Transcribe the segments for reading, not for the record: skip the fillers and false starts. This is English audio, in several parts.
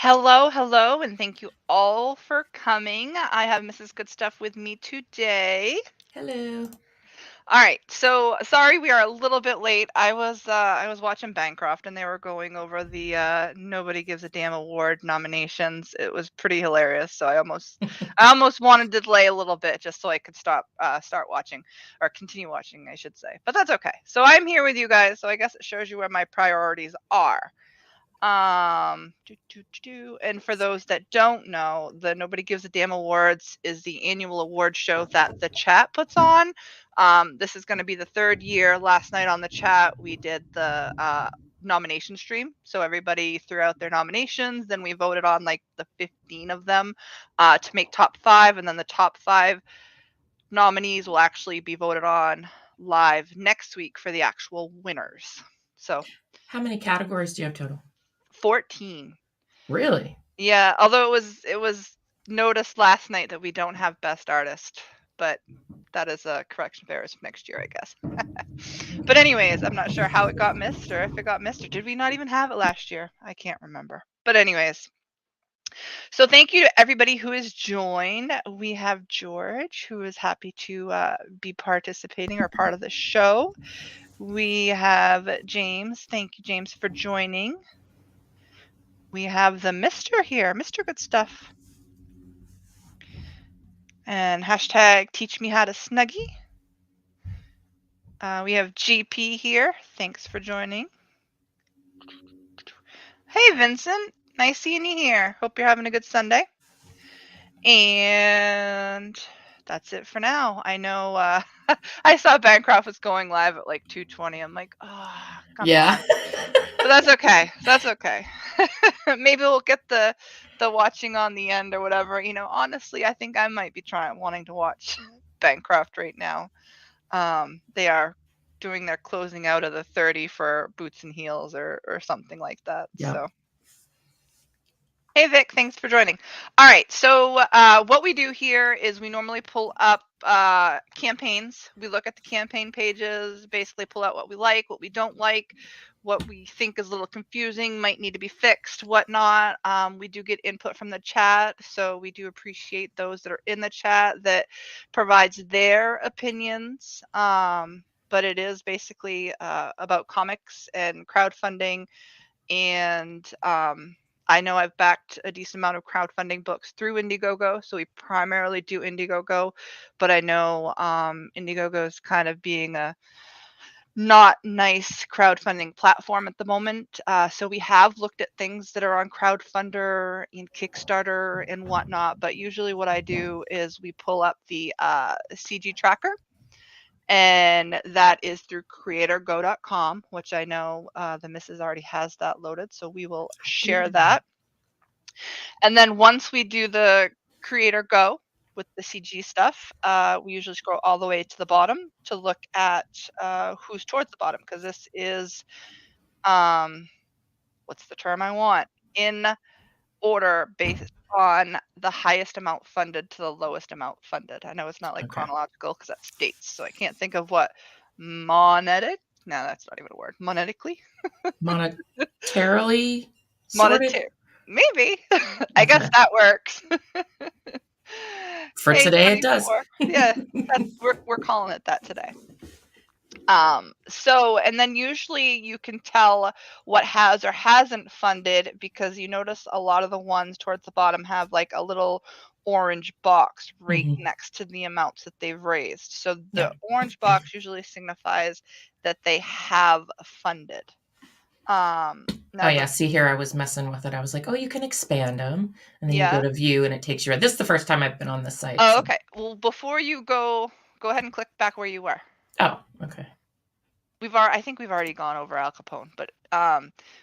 Hello, hello, and thank you all for coming. I have Mrs. Good Stuff with me today. Hello. All right, so sorry we are a little bit late. I was watching Bancroft and they were going over the Nobody Gives a Damn award nominations. It was pretty hilarious. So I almost wanted to delay a little bit just so I could start watching or continue watching, I should say. But that's okay. So I'm here with you guys, so I guess it shows you where my priorities are. And for those that don't know, the Nobody Gives a Damn Awards is the annual award show that the chat puts on. This is going to be the third year. Last night on the chat, we did the nomination stream. So everybody threw out their nominations. Then we voted on like the 15 of them to make top five. And then the top five nominees will actually be voted on live next week for the actual winners. So How many categories do you have total? 14. Really? Yeah, although it was noticed last night that we don't have best artist, but that is a correction for errors next year, I guess. But anyways, I'm not sure how it got missed or if it got missed or did we not even have it last year? I can't remember. But anyways, so thank you to everybody who has joined. We have George, who is happy to be participating or part of the show. We have James. Thank you, James, for joining. We have the Mister here, Mr. Good Stuff. And hashtag teach me how to snuggie. We have GP here. Thanks for joining. Hey, Vincent. Nice seeing you here. Hope you're having a good Sunday. And that's it for now. I know I saw Bancroft was going live at like 2:20. I'm like, oh, come Yeah. on. But that's okay. That's okay. Maybe we'll get the watching on the end or whatever. Honestly, I think I might be wanting to watch Bancroft right now. They are doing their closing out of the 30 for Boots and Heels or something like that. Yeah. So, hey Vic, thanks for joining. All right, so what we do here is we normally pull up campaigns. We look at the campaign pages, basically pull out what we like, what we don't like, what we think is a little confusing, might need to be fixed, whatnot. We do get input from the chat, so we do appreciate those that are in the chat that provides their opinions. But it is basically about comics and crowdfunding. And I know I've backed a decent amount of crowdfunding books through Indiegogo, so we primarily do Indiegogo. But I know Indiegogo is kind of being a not nice crowdfunding platform at the moment. So we have looked at things that are on Crowdfunder and Kickstarter and whatnot. But usually what I do is we pull up the CG tracker, and that is through creatorgo.com, which I know the missus already has that loaded. So we will share that. And then once we do the Creator Go with the CG stuff, we usually scroll all the way to the bottom to look at who's towards the bottom, because this is, what's the term I want? In order based on the highest amount funded to the lowest amount funded. I know it's not like Okay. chronological because that's dates, so I can't think of what monetic. No, that's not even a word. Monetically, Monetarily sorted? monetary. Maybe. I guess Okay. that works. For Hey, today, it does. 24. Yeah, we're calling it that today. So, and then usually you can tell what has or hasn't funded, because you notice a lot of the ones towards the bottom have like a little orange box right Mhm. next to the amounts that they've raised. So Yeah. the orange box usually signifies that they have funded. Oh, Now yeah. the See here, I was messing with it. I was like, oh, you can expand them. And then you go Yeah. to view and it takes you right. This is the first time I've been on this site. Oh, So, okay. Well, before you go ahead and click back where you were. oh, okay. I think we've already gone over Al Capone, but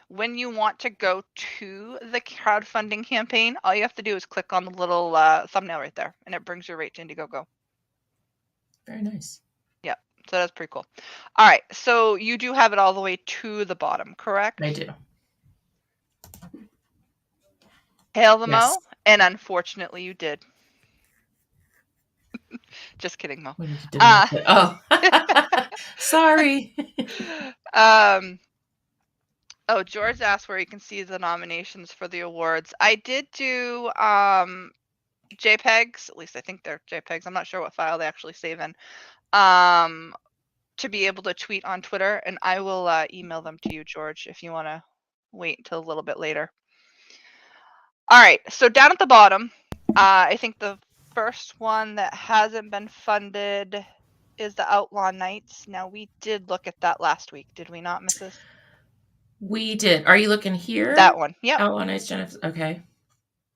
when you want to go to the crowdfunding campaign, all you have to do is click on the little thumbnail right there, and it brings you right to Indiegogo. Very nice. Yeah, so that's pretty cool. All right, so you do have it all the way to the bottom, correct? I do. Hail the Yes. Mo, and unfortunately you did. Just kidding, Mo. What did you didn't make it? Oh, sorry. um, Oh, George asked where you can see the nominations for the awards. I did do JPEGs, at least I think they're JPEGs. I'm not sure what file they actually save in. To be able to tweet on Twitter, and I will email them to you, George, if you want to wait until a little bit later. All right, so down at the bottom, I think the first one that hasn't been funded is the Outlaw Knights. Now, we did look at that last week, did we not, Mrs.? We did. Are you looking here? That one, yep. Oh, nice, Jennifer. Okay.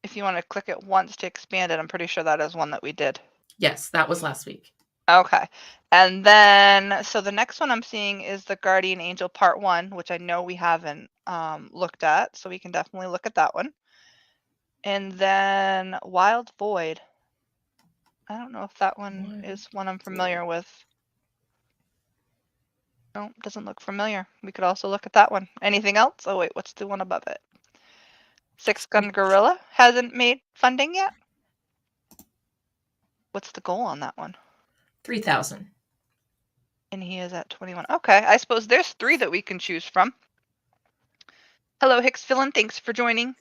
If you want to click it once to expand it, I'm pretty sure that is one that we did. Yes, that was last week. Okay. And then, so the next one I'm seeing is the Guardian Angel Part 1, which I know we haven't looked at, so we can definitely look at that one. And then Wild Void. I don't know if that one is one I'm familiar with. No, doesn't look familiar. We could also look at that one. Anything else? Oh, wait, what's the one above it? Six Gun Gorilla hasn't made funding yet? What's the goal on that one? 3,000. And he is at 21. Okay, I suppose there's 3 that we can choose from. Hello, Hicks Villain. Thanks for joining.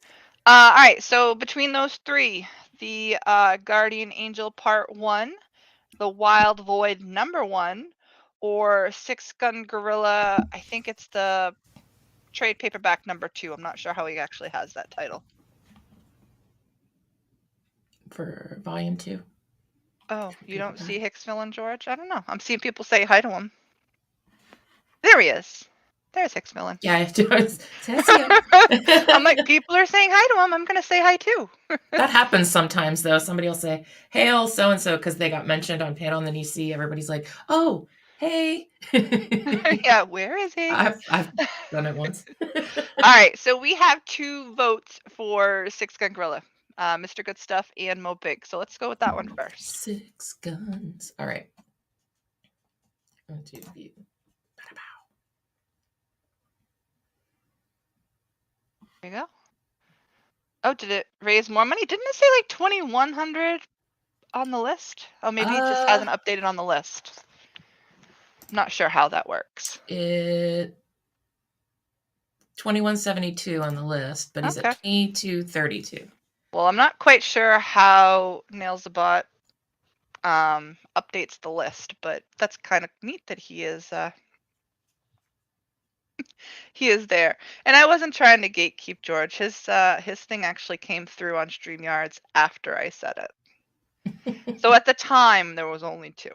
All right, so between those 3, the Guardian Angel Part 1, the Wild Void number 1, or Six Gun Gorilla, I think it's the trade paperback number 2. I'm not sure how he actually has that title. For volume 2. Oh, you don't see Hicks Villain, George? I don't know. I'm seeing people say hi to him. There he is. There's Hicks Villain. Yeah, I do. I'm like, people are saying hi to him. I'm going to say hi too. That happens sometimes, though. Somebody will say, hail so-and-so, because they got mentioned on panel, and then you see everybody's like, oh, hey. Yeah, where is he? I've done it once. All right, so we have 2 votes for Six Gun Gorilla. Mr. Good Stuff and Mo Big. So let's go with that one first. 6 guns. All right. Going to view. There you go. Oh, did it raise more money? Didn't it say like 2,100 on the list? Oh, maybe it just hasn't updated on the list. I'm not sure how that works. It 2172 on the list, but he's at 2232. Well, I'm not quite sure how Nails the Bot updates the list, but that's kind of neat that he is he is there. And I wasn't trying to gatekeep George. His thing actually came through on StreamYards after I said it. So at the time there was only 2.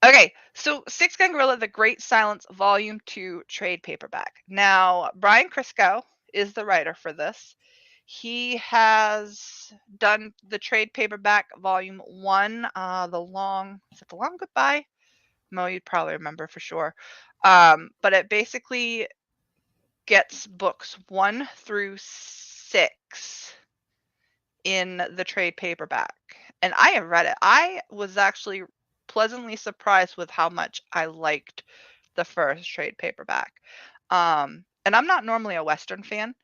Okay, so Six Gun Gorilla, The Great Silence, Volume 2 trade paperback. Now, Brian Kriskow is the writer for this. He has done the trade paperback Volume 1, is it The Long Goodbye? Mo, you'd probably remember for sure. But it basically gets books 1 through 6 in the trade paperback. And I have read it. I was actually pleasantly surprised with how much I liked the first trade paperback. And I'm not normally a Western fan.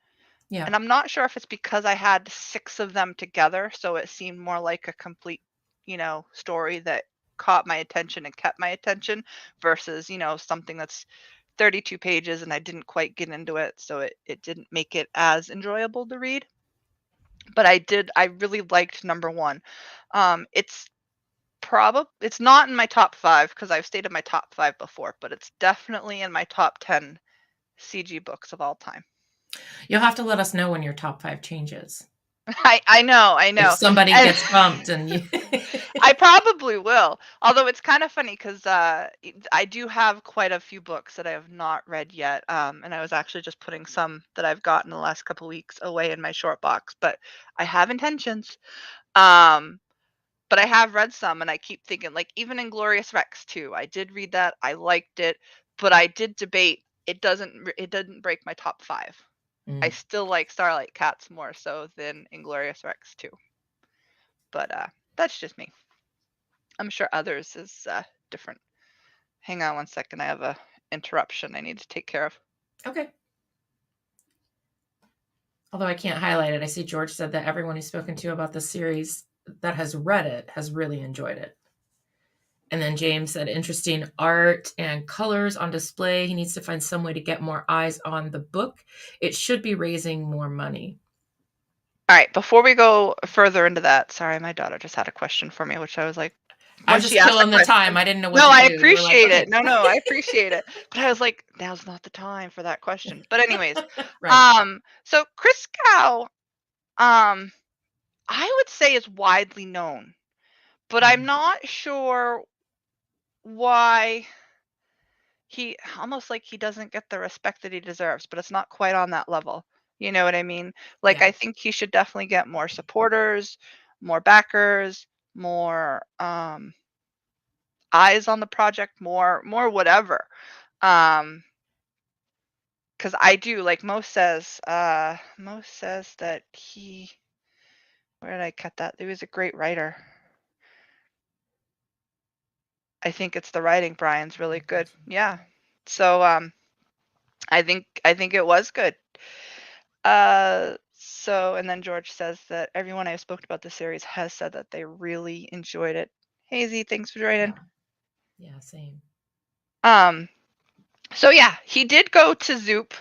Yeah. And I'm not sure if it's because I had 6 of them together, so it seemed more like a complete, story that caught my attention and kept my attention versus, something that's 32 pages and I didn't quite get into it, so it didn't make it as enjoyable to read. But I really liked number 1. It's not in my top 5 because I've stayed in my top 5 before, but it's definitely in my top 10 CG books of all time. You'll have to let us know when your top 5 changes. I know. If somebody gets bumped and you... I probably will. Although it's kind of funny because I do have quite a few books that I have not read yet. And I was actually just putting some that I've gotten the last couple weeks away in my short box. But I have intentions. But I have read some and I keep thinking, like, even Inglorious Rex too. I did read that. I liked it. But I did debate. It didn't break my top 5. I still like Starlight Cats more so than Inglorious Rex too. But that's just me. I'm sure others is different. Hang on one second. I have a interruption I need to take care of. Okay. Although I can't highlight it, I see George said that everyone he's spoken to about the series that has read it has really enjoyed it. And then James said, interesting art and colors on display. He needs to find some way to get more eyes on the book. It should be raising more money. All right, before we go further into that, sorry, my daughter just had a question for me, which I was like, I when was she just asked the killing the question, time. I didn't know what no, to I do. You were like, appreciate it. okay. No, I appreciate it. But I was like, now's not the time for that question. But anyways, Right. so Chris Cow, I would say is widely known, but I'm not sure why he almost like he doesn't get the respect that he deserves, but it's not quite on that level. You know what I mean? Like, Yeah. I think he should definitely get more supporters, more backers, more eyes on the project, more whatever. Because I do, like Mo says that he, where did I cut that? He was a great writer. I think it's the writing, Brian's really good. Yeah. So I think it was good. So and then George says that everyone I've spoken about the series has said that they really enjoyed it. Hazy, thanks for joining. Yeah, same. So yeah, he did go to Zoop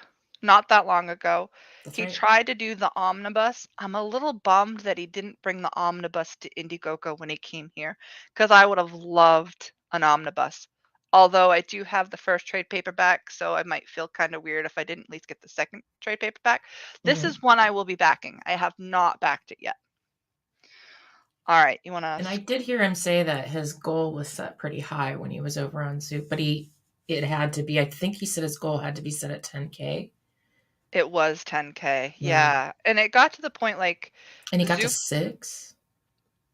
not that long ago. That's He right. tried to do the omnibus. I'm a little bummed that he didn't bring the omnibus to Indiegogo when he came here, because I would have loved an omnibus. Although I do have the first trade paperback, so I might feel kind of weird if I didn't at least get the second trade paperback. This is one I will be backing. I have not backed it yet. All right, you want And I to? did hear him say that his goal was set pretty high when he was over on Zoop, but it had to be, I think he said his goal had to be set at 10K. It was 10K, Yeah. yeah, and it got to the point like And he got to Zoop. 6.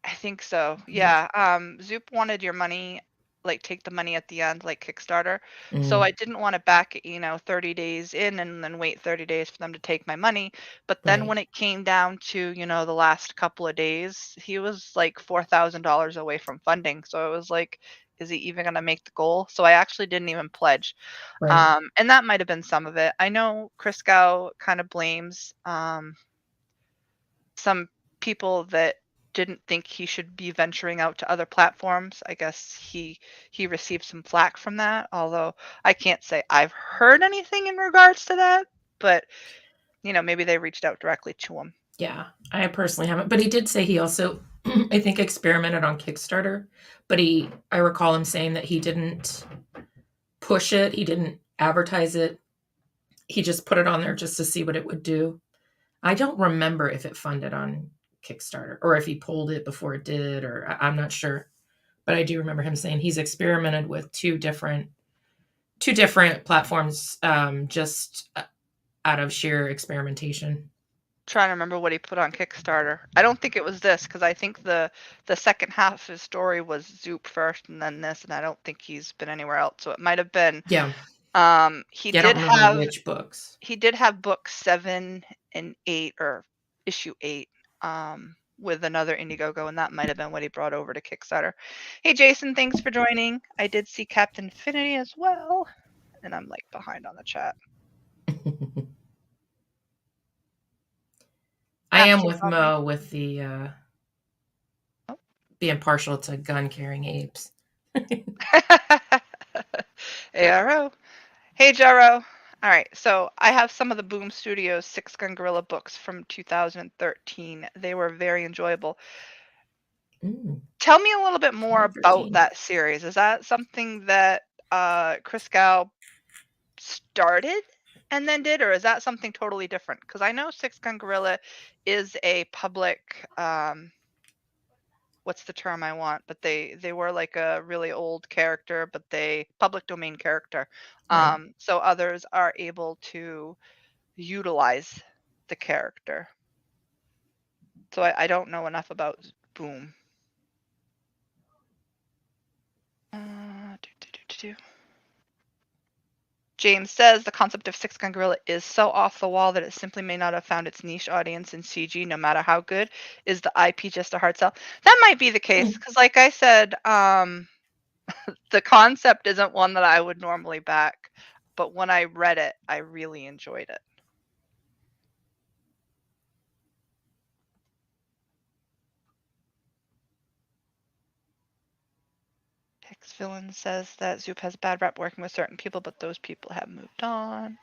I think so. Yeah. Yeah. Zoop wanted your money, like take the money at the end, like Kickstarter. So Mm, I didn't want to back it, 30 days in and then wait 30 days for them to take my money. But then right. when it came down to, the last couple of days, he was like $4,000 away from funding. So it was like, is he even going to make the goal? So I actually didn't even pledge. Right. And that might have been some of it. I know Chris Gow kind of blames some people that didn't think he should be venturing out to other platforms. I guess he received some flack from that, although I can't say I've heard anything in regards to that, but maybe they reached out directly to him. Yeah. I personally haven't, but he did say he also, I think, experimented on Kickstarter, but I recall him saying that he didn't push it, he didn't advertise it. He just put it on there just to see what it would do. I don't remember if it funded on Kickstarter or if he pulled it before it did, or I'm not sure. But I do remember him saying he's experimented with two different platforms, just out of sheer experimentation. Trying to remember what he put on Kickstarter. I don't think it was this, because I think the second half of his story was Zoop first and then this, and I don't think he's been anywhere else. So it might have been. Yeah. He Yeah, I don't did remember have which books. he did have book 7 and 8, or issue 8, with another Indiegogo, and that might have been what he brought over to Kickstarter. Hey Jason, thanks for joining. I did see Captain Infinity as well, and I'm like behind on the chat. I am Actually, with Mo with the being partial to gun carrying apes. ARO. Hey Jaro. All right, so I have some of the Boom Studios Six Gun Gorilla books from 2013. They were very enjoyable. Tell me a little bit more about 2013. that series. Is that something that Chris Gal started and then did, or is that something totally different? Because I know Six Gun Gorilla is a public, what's the term I want? But they were like a really old character, but they public domain character. Right. So others are able to utilize the character. So I don't know enough about Boom. James says the concept of Six Gun Gorilla is so off the wall that it simply may not have found its niche audience in CG, no matter how good. Is the IP just a hard sell? That might be the case, because like I said, the concept isn't one that I would normally back, but when I read it, I really enjoyed it. Picks Villain says that Zoop has a bad rep working with certain people, but those people have moved on.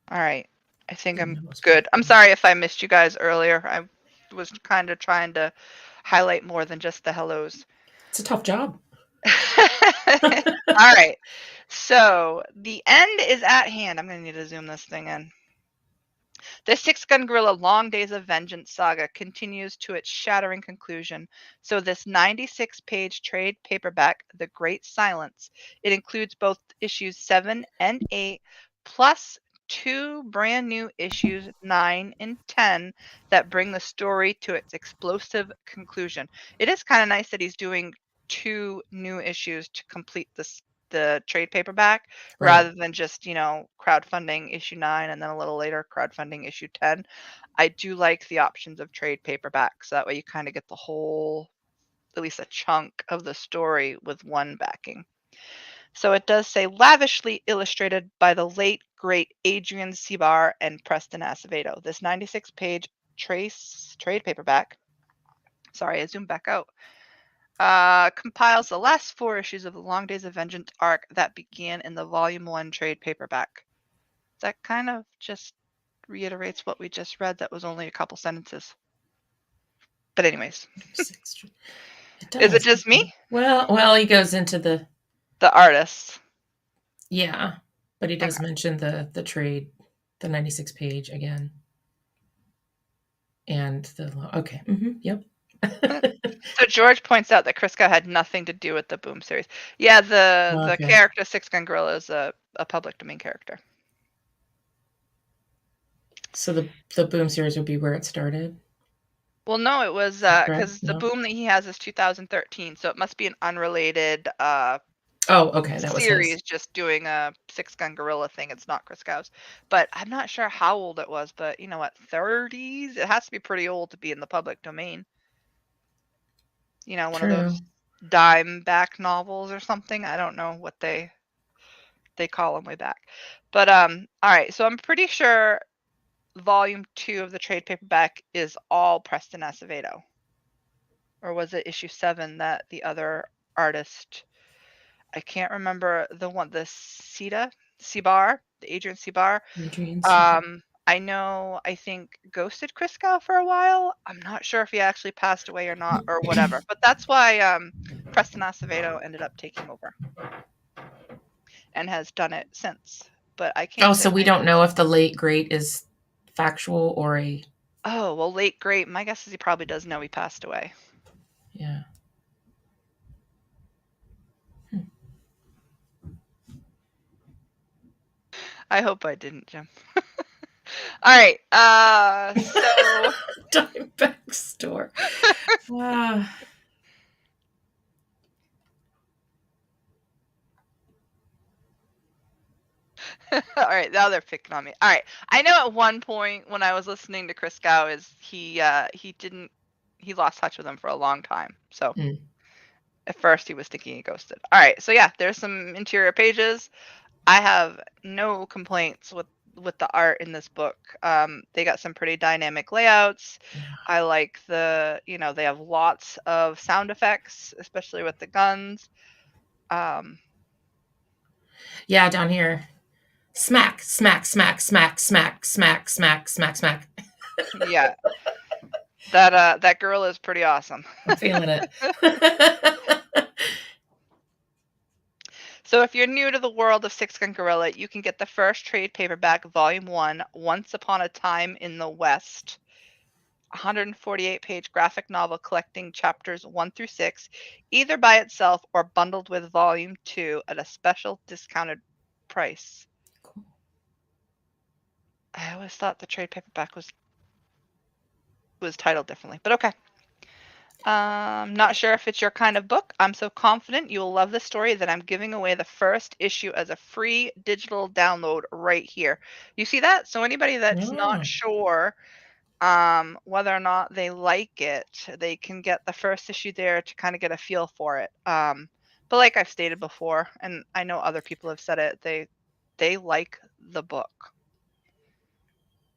All right. I think I'm good. I'm sorry if I missed you guys earlier. I was kind of trying to highlight more than just the hellos. It's a tough job. All right. So the end is at hand. I'm going to need to zoom this thing in. The Six Gun Gorilla Long Days of Vengeance saga continues to its shattering conclusion. So this 96-page trade paperback, The Great Silence, it includes both issues 7 and 8, plus 2 brand new issues 9 and 10 that bring the story to its explosive conclusion. It is kind of nice that he's doing 2 new issues to complete the trade paperback, Right. rather than just, crowdfunding issue 9 and then a little later crowdfunding issue 10. I do like the options of trade paperback, so that way you kind of get the whole, at least a chunk of the story with one backing. So it does say lavishly illustrated by the late great Adrian Sebar and Preston Acevedo. This 96-page trade paperback, sorry, I zoomed back out, compiles the last 4 issues of the Long Days of Vengeance arc that began in the Volume 1 trade paperback. That kind of just reiterates what we just read. That was only a couple sentences. But anyways. Is it just me? Well, he goes into the artist. Yeah, but he does mention the trade, the 96 page again. And okay. Yep. So George points out that Kriskow had nothing to do with the Boom series. Yeah, the character Six Gun Gorilla is a public domain character. So the Boom series would be where it started? Well, no, it was because the Boom that he has is 2013, so it must be an unrelated okay, that was series just doing a Six Gun Gorilla thing. It's not Kriskow's, but I'm not sure how old it was. But you know what, 30s? It has to be pretty old to be in the public domain. You know, one of those dime back novels or something. I don't know what they call them way back. But all right, so I'm pretty sure Volume 2 of the trade paperback is all Preston Acevedo. Or was it issue 7 that the other artist, I can't remember the one, the Sebar, the Adrian Sebar. I think ghosted Kriskow for a while. I'm not sure if he actually passed away or not, or whatever. But that's why Preston Acevedo ended up taking over and has done it since. But I can't. So we don't know if the late great is factual or a. Oh, well, late great. My guess is he probably does know he passed away. Yeah. I hope I didn't, Jim. All right. So Dime back store. Wow. All right, now they're picking on me. All right, I know at one point when I was listening to Kriskow, he lost touch with him for a long time. So at first he was thinking he ghosted. All right, so yeah, there's some interior pages. I have no complaints with the art in this book. They got some pretty dynamic layouts. I like they have lots of sound effects, especially with the guns. Yeah, down here. Smack, smack, smack, smack, smack, smack, smack, smack, smack. Yeah. That girl is pretty awesome. I'm feeling it. So if you're new to the world of Six Gun Gorilla, you can get the first trade paperback, Volume 1, Once Upon a Time in the West. 148-page graphic novel collecting chapters 1 through 6, either by itself or bundled with Volume 2 at a special discounted price. Cool. I always thought the trade paperback was titled differently, but okay. Not sure if it's your kind of book. I'm so confident you will love this story that I'm giving away the first issue as a free digital download right here. You see that? So anybody that's not sure whether or not they like it, they can get the first issue there to kind of get a feel for it. But like I've stated before, and I know other people have said it, they like the book.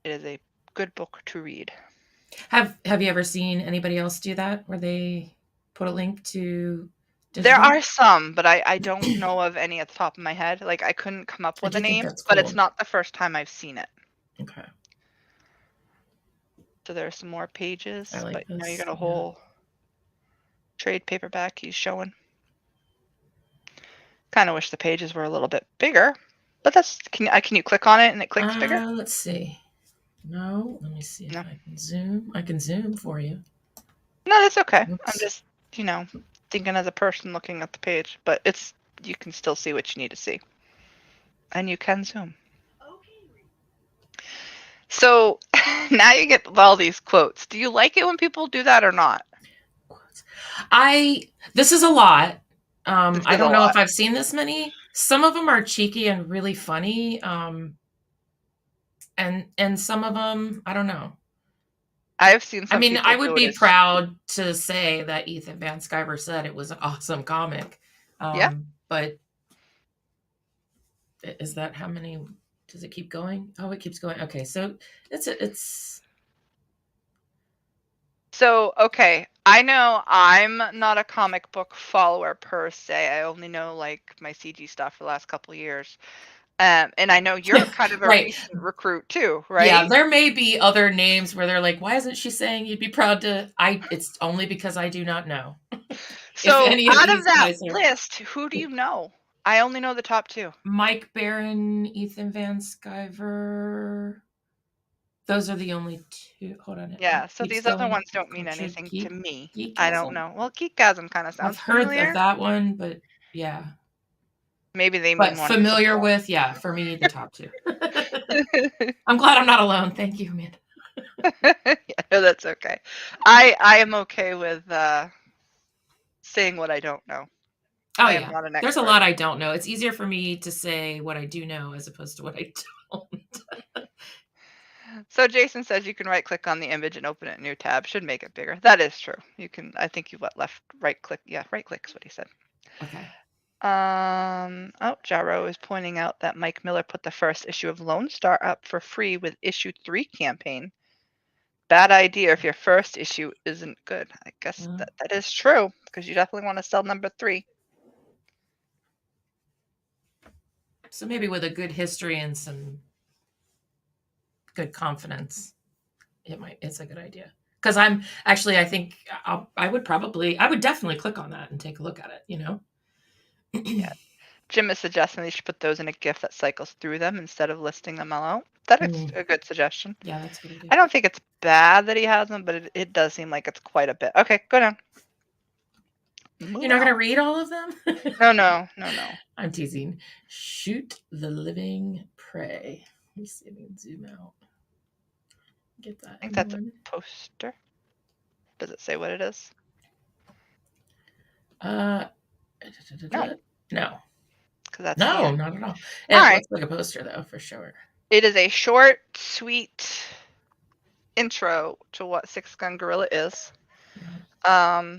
It is a good book to read. Have you ever seen anybody else do that where they put a link to There digital? are some, but I don't know of any at the top of my head. Like, I couldn't come up I with a do think name, that's but it's cool. not the first time I've seen it. Okay. So there are some more pages, I like but you this. got a Yeah. whole trade paperback he's showing. Kind of wish the pages were a little bit bigger, but that's can you click on it and it clicks bigger? Let's see. No, let me see if No, I can zoom. I can zoom for you. no, that's okay. I'm Oops. just thinking as a person looking at the page, but you can still see what you need to see, and you can zoom. So now you get all these quotes. Do you like it when people do that or not? This is a lot. This I is a don't know lot. if I've seen this many. Some of them are cheeky and really funny. And some of them, I don't know. I've seen I some mean, people I would do it be as cheeky. proud to say that Ethan Van Sciver said it was an awesome comic. Yeah. But is that how many? Does it keep going? Oh, it keeps going. Okay, so it's. So, okay, I know I'm not a comic book follower per se. I only know like my CG stuff for the last couple of years. And I know you're kind of a Right. recent recruit too, Yeah, right? there may be other names where they're like, why isn't she saying you'd be proud to? It's only because I do not know if So, any of out of these that guys are list, who do you know? I only know the top two. Mike Barron, Ethan Van Sciver. Those are the only two. Hold on, it Yeah, so keeps these other going. ones don't mean Culture anything to Geek, me. I don't Geekasm. know. Well, Geekgasm kind of I've sounds heard of familiar. that one, but yeah. Maybe they But mean one to familiar support. with, yeah, for me, the top two. I'm glad I'm not alone. Thank you, Amanda. Yeah, no, that's okay. I am okay with saying what I don't know. Oh, I am yeah. not an There's a expert. lot I don't know. It's easier for me to say what I do know as opposed to what I don't. So Jason says you can right click on the image and open it in a new tab. Should make it bigger. That is true. You can. I think you right click. Yeah, right click is what he said. Okay. Oh, Jaro is pointing out that Mike Miller put the first issue of Lone Star up for free with issue 3 campaign. Bad idea if your first issue isn't good. I guess that is true because you definitely want to sell number 3. So maybe with a good history and some good confidence, it's a good idea. Because I think I would definitely click on that and take a look at it, Yeah. Jim is suggesting they should put those in a GIF that cycles through them instead of listing them all out. That is a good suggestion. Yeah, that's a good idea. I don't think it's bad that he has them, but it does seem like it's quite a bit. Okay, go down. You're not going to read all of them? No. I'm teasing. Shoot the living prey. Let me see if I can zoom out. Get that. I think that's a poster. Does it say what it is? No. No. That's no, not at all. It looks like a poster, though, for sure. It is a short, sweet intro to what Six Gun Gorilla is. Yeah.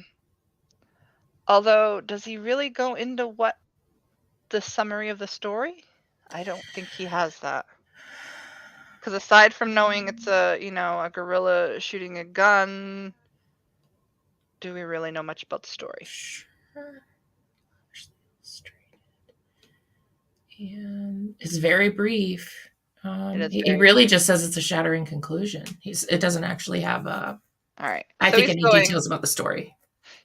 Although, does he really go into what the summary of the story? I don't think he has that. Because aside from knowing it's a gorilla shooting a gun, do we really know much about the story? Sure. And it's very brief. He really just says it's a shattering conclusion. It doesn't actually have a. All right. I think any details about the story.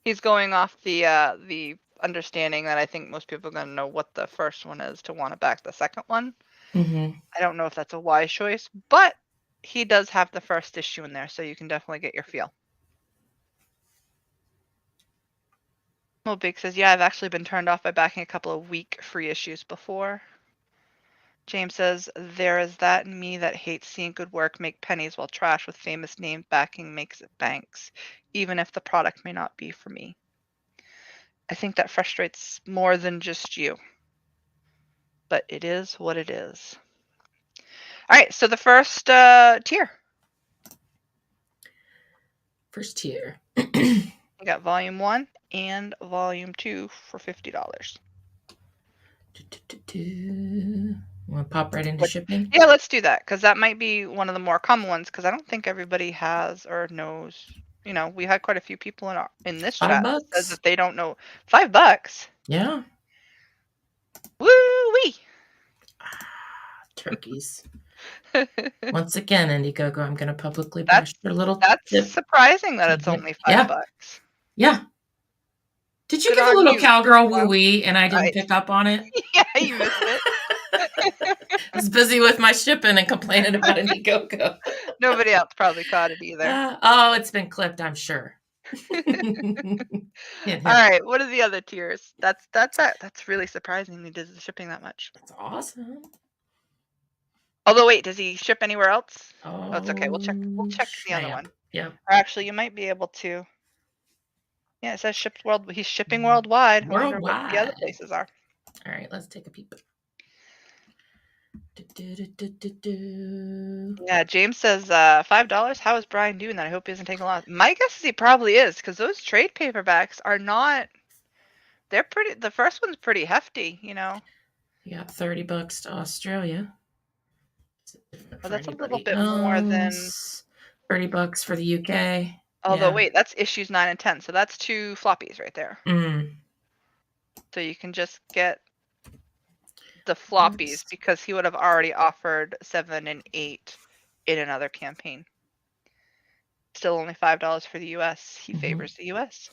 He's going off the understanding that I think most people are going to know what the first one is to want to back the second one. Mm-hmm. I don't know if that's a wise choice, but he does have the first issue in there, so you can definitely get your feel. Well, Big says, yeah, I've actually been turned off by backing a couple of weak free issues before. James says, there is that in me that hates seeing good work make pennies while trash with famous name backing makes it banks, even if the product may not be for me. I think that frustrates more than just you. But it is what it is. All right, so the first tier. First tier. We got volume 1 and volume 2 for $50. Want to pop right into shipping? Yeah, let's do that because that might be one of the more common ones because I don't think everybody has or knows you know, we had quite a few people in this $5. chat that says that they don't know. $5. Yeah. Woo-wee! Turkeys. Once again, Indiegogo, I'm going to publicly That's bash your little that's tip. surprising that it's only Yeah. $5. Yeah. Did you Good give a on little you. cowgirl Wow. woo-wee and I didn't Right. pick up on it? Yeah, you missed it. I was busy with my shipping and complaining about Indiegogo. Nobody else probably caught it either. Oh, it's been clipped, I'm sure. All right, what are the other tiers? That's really surprising. He does the shipping that much. That's awesome. Although, wait, does he ship anywhere else? Oh, it's okay. We'll check the other one. Yeah. Or actually, you might be able to. Yeah, it says shipped world. He's shipping worldwide. I wonder what the other places are. All right, let's take a peep. Yeah, James says $5. How is Brian doing that? I hope he isn't taking a loss. My guess is he probably is, because those trade paperbacks are not. They're pretty. The first one's pretty hefty, you know. You got $30 to Australia. Well, that's a little bit more than $30 for the UK. Although, wait, that's issues 9 and 10, so that's 2 floppies right there. So you can just get the floppies because he would have already offered 7 and 8 in another campaign. Still only $5 for the US. He favors the US.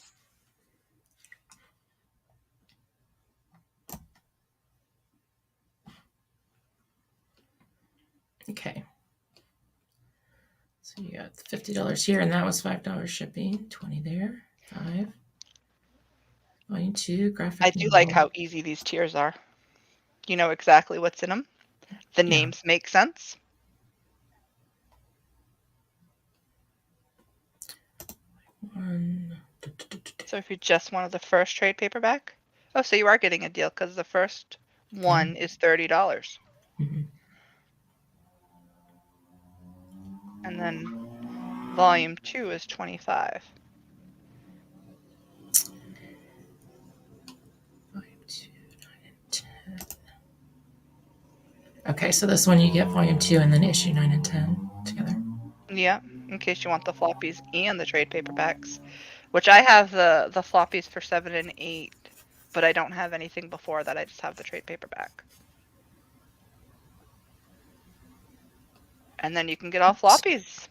Okay. So you got $50 here, and that was $5 shipping. 20 there. 5. Volume 2 graphic. I do like how easy these tiers are. You know exactly what's in them. The names make sense. So if you just wanted the first trade paperback, oh, so you are getting a deal because the first one is $30. And then volume 2 is $25. Volume 2, 9 and 10. Okay, so this one you get volume 2 and then issue 9 and 10 together. Yeah, in case you want the floppies and the trade paperbacks, which I have the floppies for 7 and 8, but I don't have anything before that. I just have the trade paperback. And then you can get all floppies.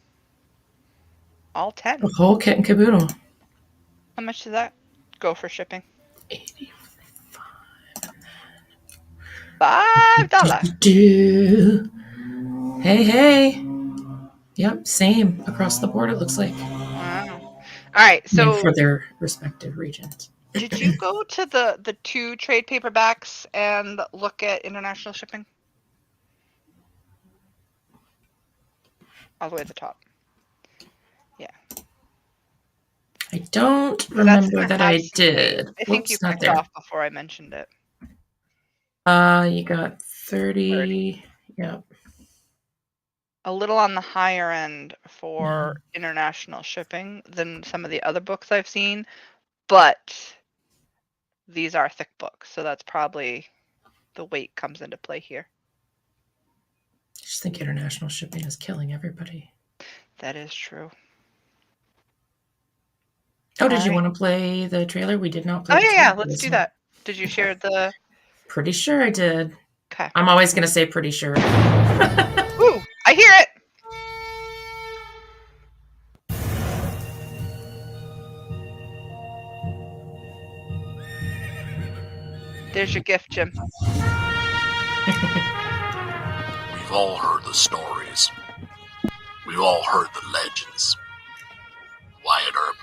All 10. The whole kit and caboodle. How much does that go for shipping? $5. Hey. Yep, same across the board, it looks like. Wow. All right, so for their respective regions. Did you go to the 2 trade paperbacks and look at international shipping? All the way at the top. Yeah. I don't remember that I did. I think you clicked off before I mentioned it. You got 30. Yep. A little on the higher end for international shipping than some of the other books I've seen, but these are thick books, so that's probably the weight comes into play here. I just think international shipping is killing everybody. That is true. Oh, did you want to play the trailer? We did not play. Oh, yeah, let's do that. Did you share the... Pretty sure I did. Okay. I'm always going to say pretty sure. Ooh, I hear it! There's your gift, Jim. We've all heard the stories. We've all heard the legends. Wyatt Earp,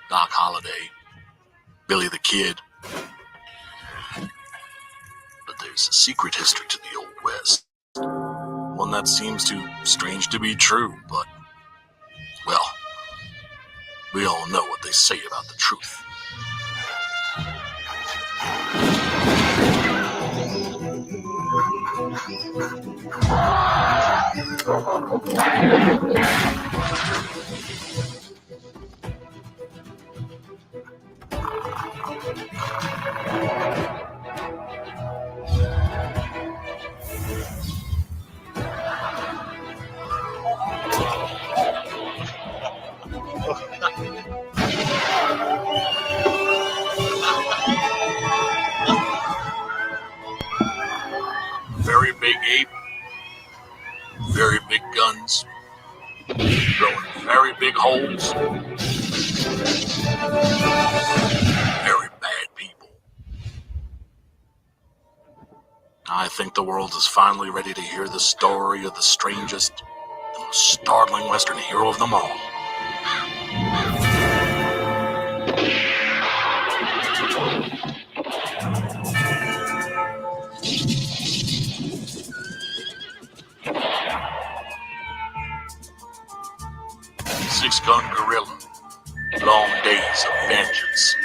Doc Holliday, Billy the Kid. But there's a secret history to the Old West. One that seems too strange to be true, but, well, we all know what they say about the truth. very big guns, blowing very big holes, very bad people. I think the world is finally ready to hear the story of the strangest and most startling Western hero of them all. Six-Gun Gorilla, Long Days of Vengeance.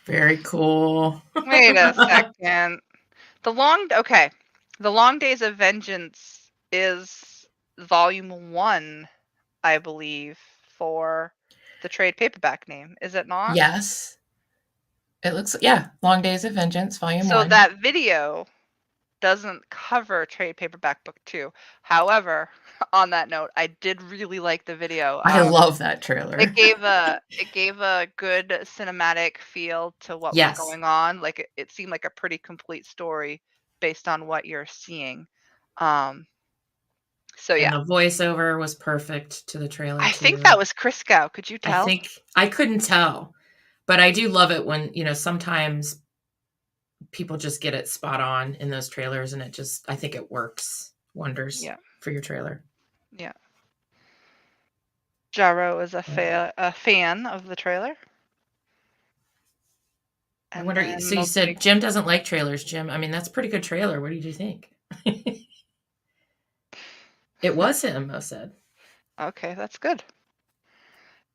Very cool. Wait a second. The Long Days of Vengeance is volume 1, I believe, for the trade paperback name. Is it not? Yes. It looks, yeah, Long Days of Vengeance, Volume 1. So that video doesn't cover trade paperback book 2. However, on that note, I did really like the video. I love that trailer. It gave a good cinematic feel to what Yes. was going on. Like it seemed like a pretty complete story based on what you're seeing. So yeah, And the voiceover was perfect to the trailer. I think that was Christgau. Could you tell? I think I couldn't tell, but I do love it when, you know, sometimes people just get it spot on in those trailers, and I think it works wonders for your trailer. Yeah. Jaro is a fan of the trailer. I wonder, so you said Jim doesn't like trailers, Jim. I mean, that's a pretty good trailer. What did you think? It was him, Mo said. Okay, that's good.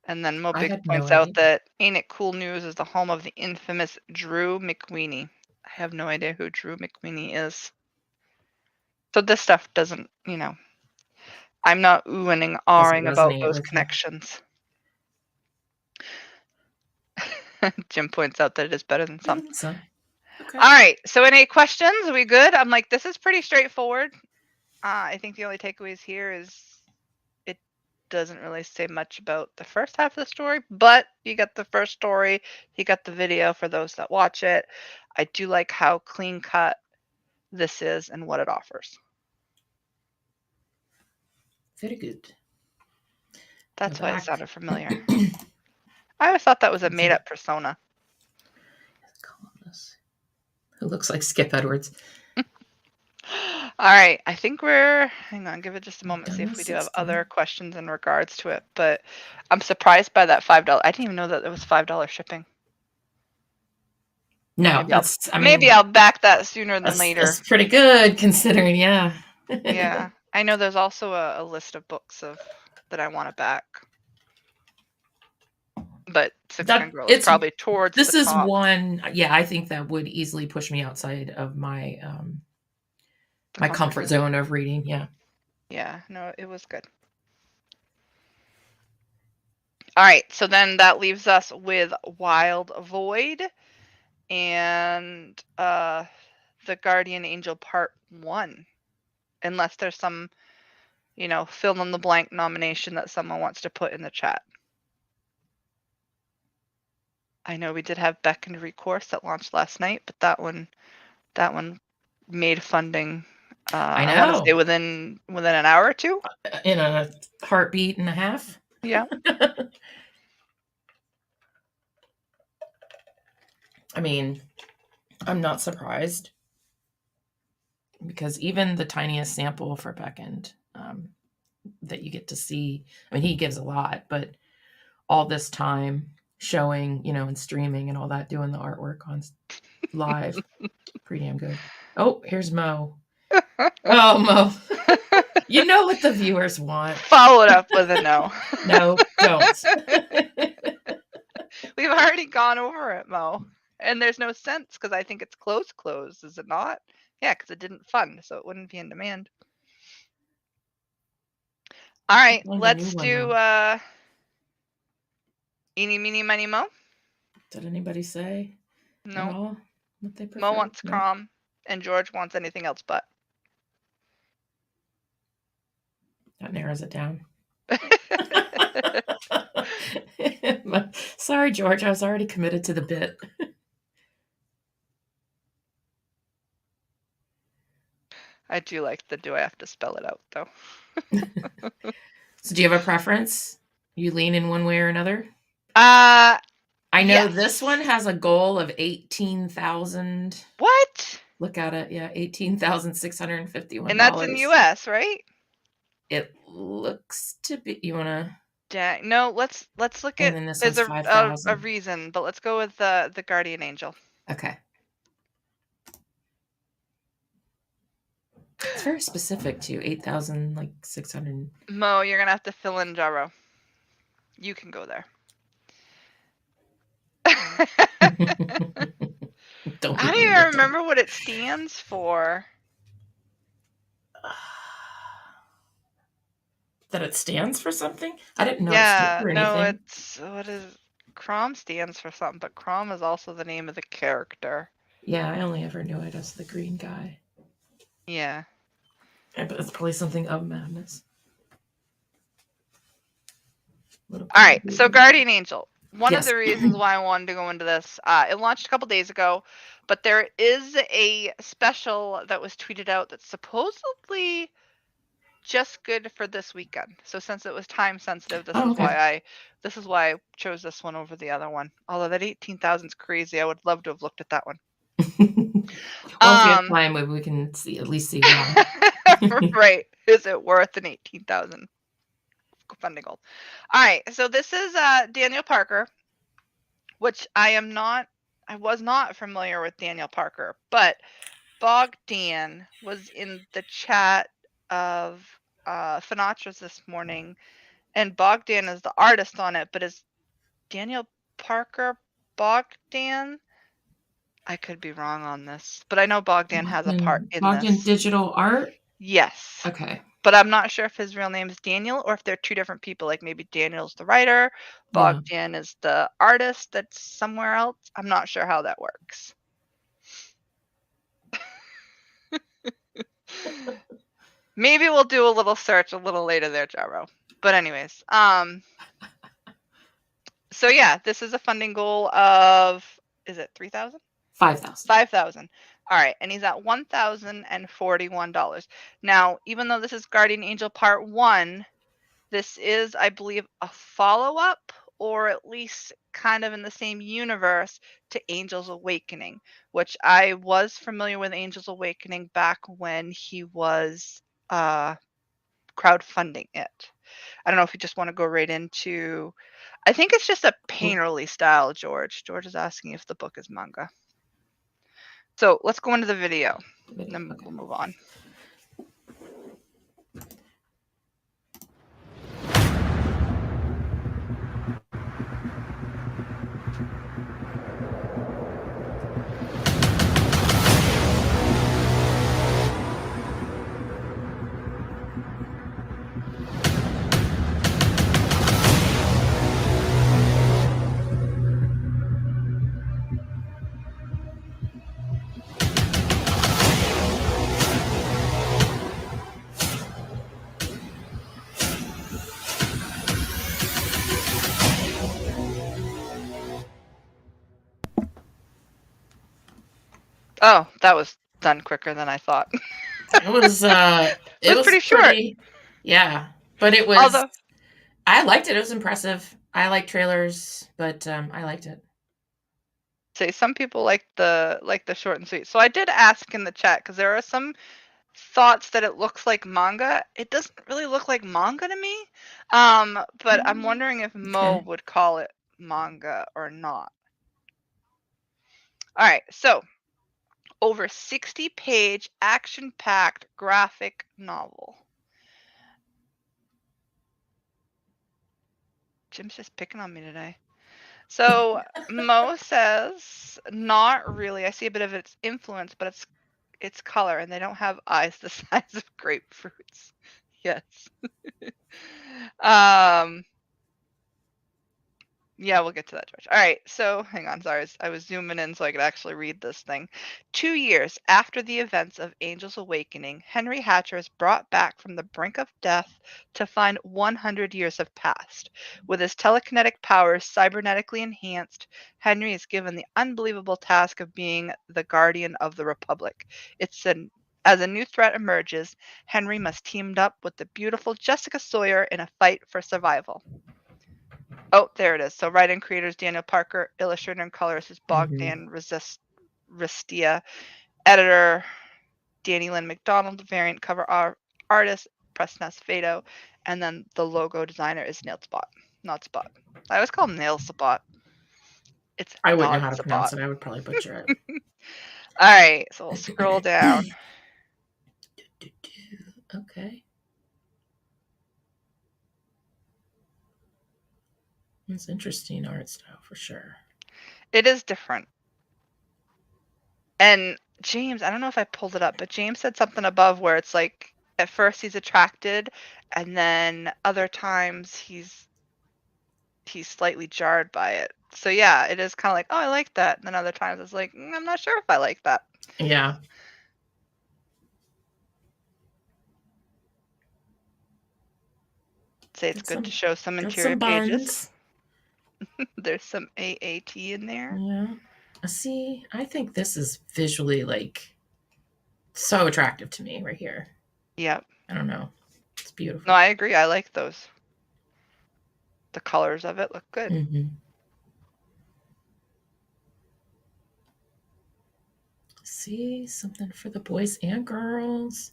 And then Mo Big points out that Ain't It Cool News is the home of the infamous Drew McWeeny. I have no idea who Drew McWeeny is. So this stuff doesn't, you know, I'm not oohing and ahhing about those connections. Jim points out that it is better than some. Okay. All right. So any questions? Are we good? I'm like, this is pretty straightforward. I think the only takeaways here is it doesn't really say much about the first half of the story, but you got the first story, you got the video for those that watch it. I do like how clean cut this is and what it offers. Very good. That's why it sounded familiar. I always thought that was a made-up persona. Who looks like Skip Edwards. All right. I think hang on, give it just a moment, see if we do have other questions in regards to it. But I'm surprised by that $5. I didn't even know that it was $5 shipping. No, maybe I'll back that sooner than later. That's pretty good considering, yeah. Yeah. I know there's also a list of books that I want to back. But Six-Gun Gorilla is probably towards this the is top. One, yeah, I think that would easily push me outside of my my comfort zone of reading. Yeah, no, it was good. All right, so then that leaves us with Wild Void and The Guardian Angel Part 1. Unless there's some, you know, fill in the blank nomination that someone wants to put in the chat. I know we did have Beckoned Recourse that launched last night, but that one made funding. I know. I want to say within an hour or two. In a heartbeat and a half. Yeah. I mean, I'm not surprised because even the tiniest sample for Beckoned that you get to see, I mean, he gives a lot, but all this time showing, you know, and streaming and all that, doing the artwork on live, pretty damn good. Oh, here's Mo. Oh, Mo. You know what the viewers want. Follow it up with a no. No, don't. We've already gone over it, Mo. And there's no sense because I think it's closed, is it not? Yeah, because it didn't fund, so it wouldn't be in demand. All right, let's do Eeny, Meeny, Miny, Mo. Did anybody say? No. What they prefer? Mo wants Crom, and George wants anything else but. That narrows it down. Sorry, George. I was already committed to the bit. I do like the do I have to spell it out, though. So do you have a preference? You lean in one way or another? Uh, I know yes. this one has a goal of 18,000. What? Look at it. Yeah, $18,651. And that's in US, right? It looks to be. You want to? Dang. No, let's look And at then this there's one's a 5,000. reason, but let's go with the Guardian Angel. Okay. It's very specific too. 8,000, like 600. Mo, you're gonna have to fill in Jaro. You can go there. Don't I don't even remember what it stands for. That it stands for something? I didn't know it Yeah, stood for no, anything. it's what is Crom stands for something, but Crom is also the name of the character. Yeah, I only ever knew it as the green guy. Yeah. But it's probably something of madness. All right, so Guardian Angel. One Yes. of the reasons why I wanted to go into this, it launched a couple days ago, but there is a special that was tweeted out that's supposedly just good for this weekend. So since it was time sensitive, this is why I chose this one over the other one. Although that 18,000 is crazy, I would love to have looked at that one. Well, if you have time, maybe we can at least see one. Right? Is it worth an 18,000 funding goal? All right, so this is Daniel Parker, which I was not familiar with Daniel Parker, but Bogdan was in the chat of Finatra's this morning, and Bogdan is the artist on it, but is Daniel Parker Bogdan? I could be wrong on this, but I know Bogdan has a part in Bogdan this. Digital Art? Yes. Okay. But I'm not sure if his real name is Daniel or if they're two different people. Like maybe Daniel's the writer, Bogdan is the artist that's somewhere else. I'm not sure how that works. Maybe we'll do a little search a little later there, Jaro. But anyways, so yeah, this is a funding goal of, is it 3,000? 5,000. 5,000. All right, and he's at $1,041. Now, even though this is Guardian Angel Part 1, this is, I believe, a follow-up, or at least kind of in the same universe to Angel's Awakening, which I was familiar with Angel's Awakening back when he was crowdfunding it. I don't know if you just want to go right into, I think it's just a painterly style, George. George is asking if the book is manga. So let's go into the video. Then we'll move on. Oh, that was done quicker than I thought. It was pretty short. Yeah, but it was. Although, I liked it. It was impressive. I like trailers, but I liked it. Say some people like the short and sweet. So I did ask in the chat because there are some thoughts that it looks like manga. It doesn't really look like manga to me. But I'm wondering if Mo would call it manga or not. All right, so over 60-page action-packed graphic novel. Jim's just picking on me today. So Mo says, not really. I see a bit of its influence, but it's color, and they don't have eyes the size of grapefruits. Yes. Yeah, we'll get to that, George. All right, so hang on. Sorry, I was zooming in so I could actually read this thing. 2 years after the events of Angel's Awakening, Henry Hatcher is brought back from the brink of death to find 100 years have passed. With his telekinetic powers cybernetically enhanced, Henry is given the unbelievable task of being the guardian of the Republic. It's an As a new threat emerges, Henry must team up with the beautiful Jessica Sawyer in a fight for survival. Oh, there it is. So writer and creators Daniel Parker, illustrator and colorist is Bogdan Ristia, editor Danny Lynn McDonald, variant cover artist Preston Acevedo, and then the logo designer is Nailspot. Not Spot. I always call him Nailspot. It's I wouldn't know not how to Spot. pronounce it. I would probably butcher it. All right, so we'll scroll down. Okay. It's interesting art style for sure. It is different. And James, I don't know if I pulled it up, but James said something above where it's like at first he's attracted, and then other times he's slightly jarred by it. So yeah, it is kind of like, oh, I like that. And then other times it's like, I'm not sure if I like that. Yeah. Say it's Got good some- to show some Got interior some pages. buns. There's some AAT in there. Yeah. See, I think this is visually like so attractive to me right here. Yep. I don't know. It's beautiful. No, I agree. I like those. The colors of it look good. Mm-hmm. See, something for the boys and girls.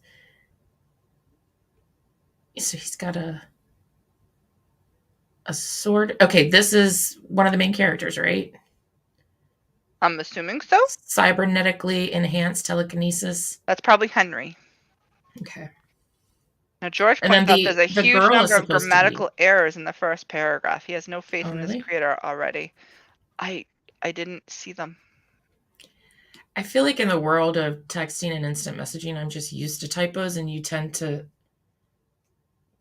So he's got a sword. Okay, this is one of the main characters, right? I'm assuming so. Cybernetically enhanced telekinesis. That's probably Henry. Okay. Now, George And then points out there's a the huge girl is number of supposed to be- grammatical errors in the first paragraph. He has no faith Oh, in really? this creator already. I didn't see them. I feel like in the world of texting and instant messaging, I'm just used to typos, and you tend to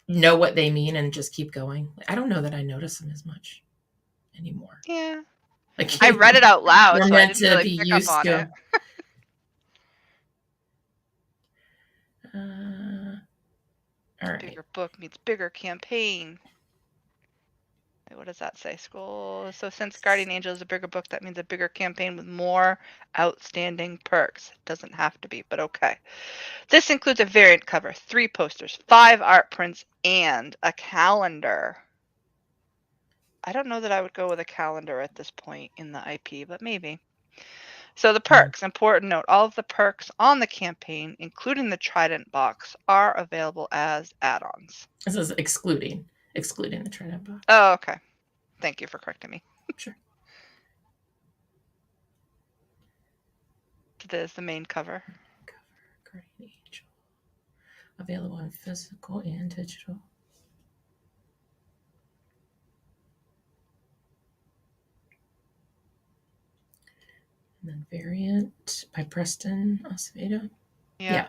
know what they mean and just keep going. I don't know that I notice them as much anymore. Yeah. Like I read it out loud, We're so I meant didn't to really be pick used up on it. All right. Bigger book means bigger campaign. Wait, what does that say? Scroll. So since Guardian Angel is a bigger book, that means a bigger campaign with more outstanding perks. Doesn't have to be, but okay. This includes a variant cover, 3 posters, 5 art prints, and a calendar. I don't know that I would go with a calendar at this point in the IP, but maybe. So the perks, important note, all of the perks on the campaign, including the Trident box, are available as add-ons. This is excluding the Trident box. Oh, okay. Thank you for correcting me. Sure. There's the main cover. Guardian Angel. Available in physical and digital. And then variant by Preston Acevedo. Yeah.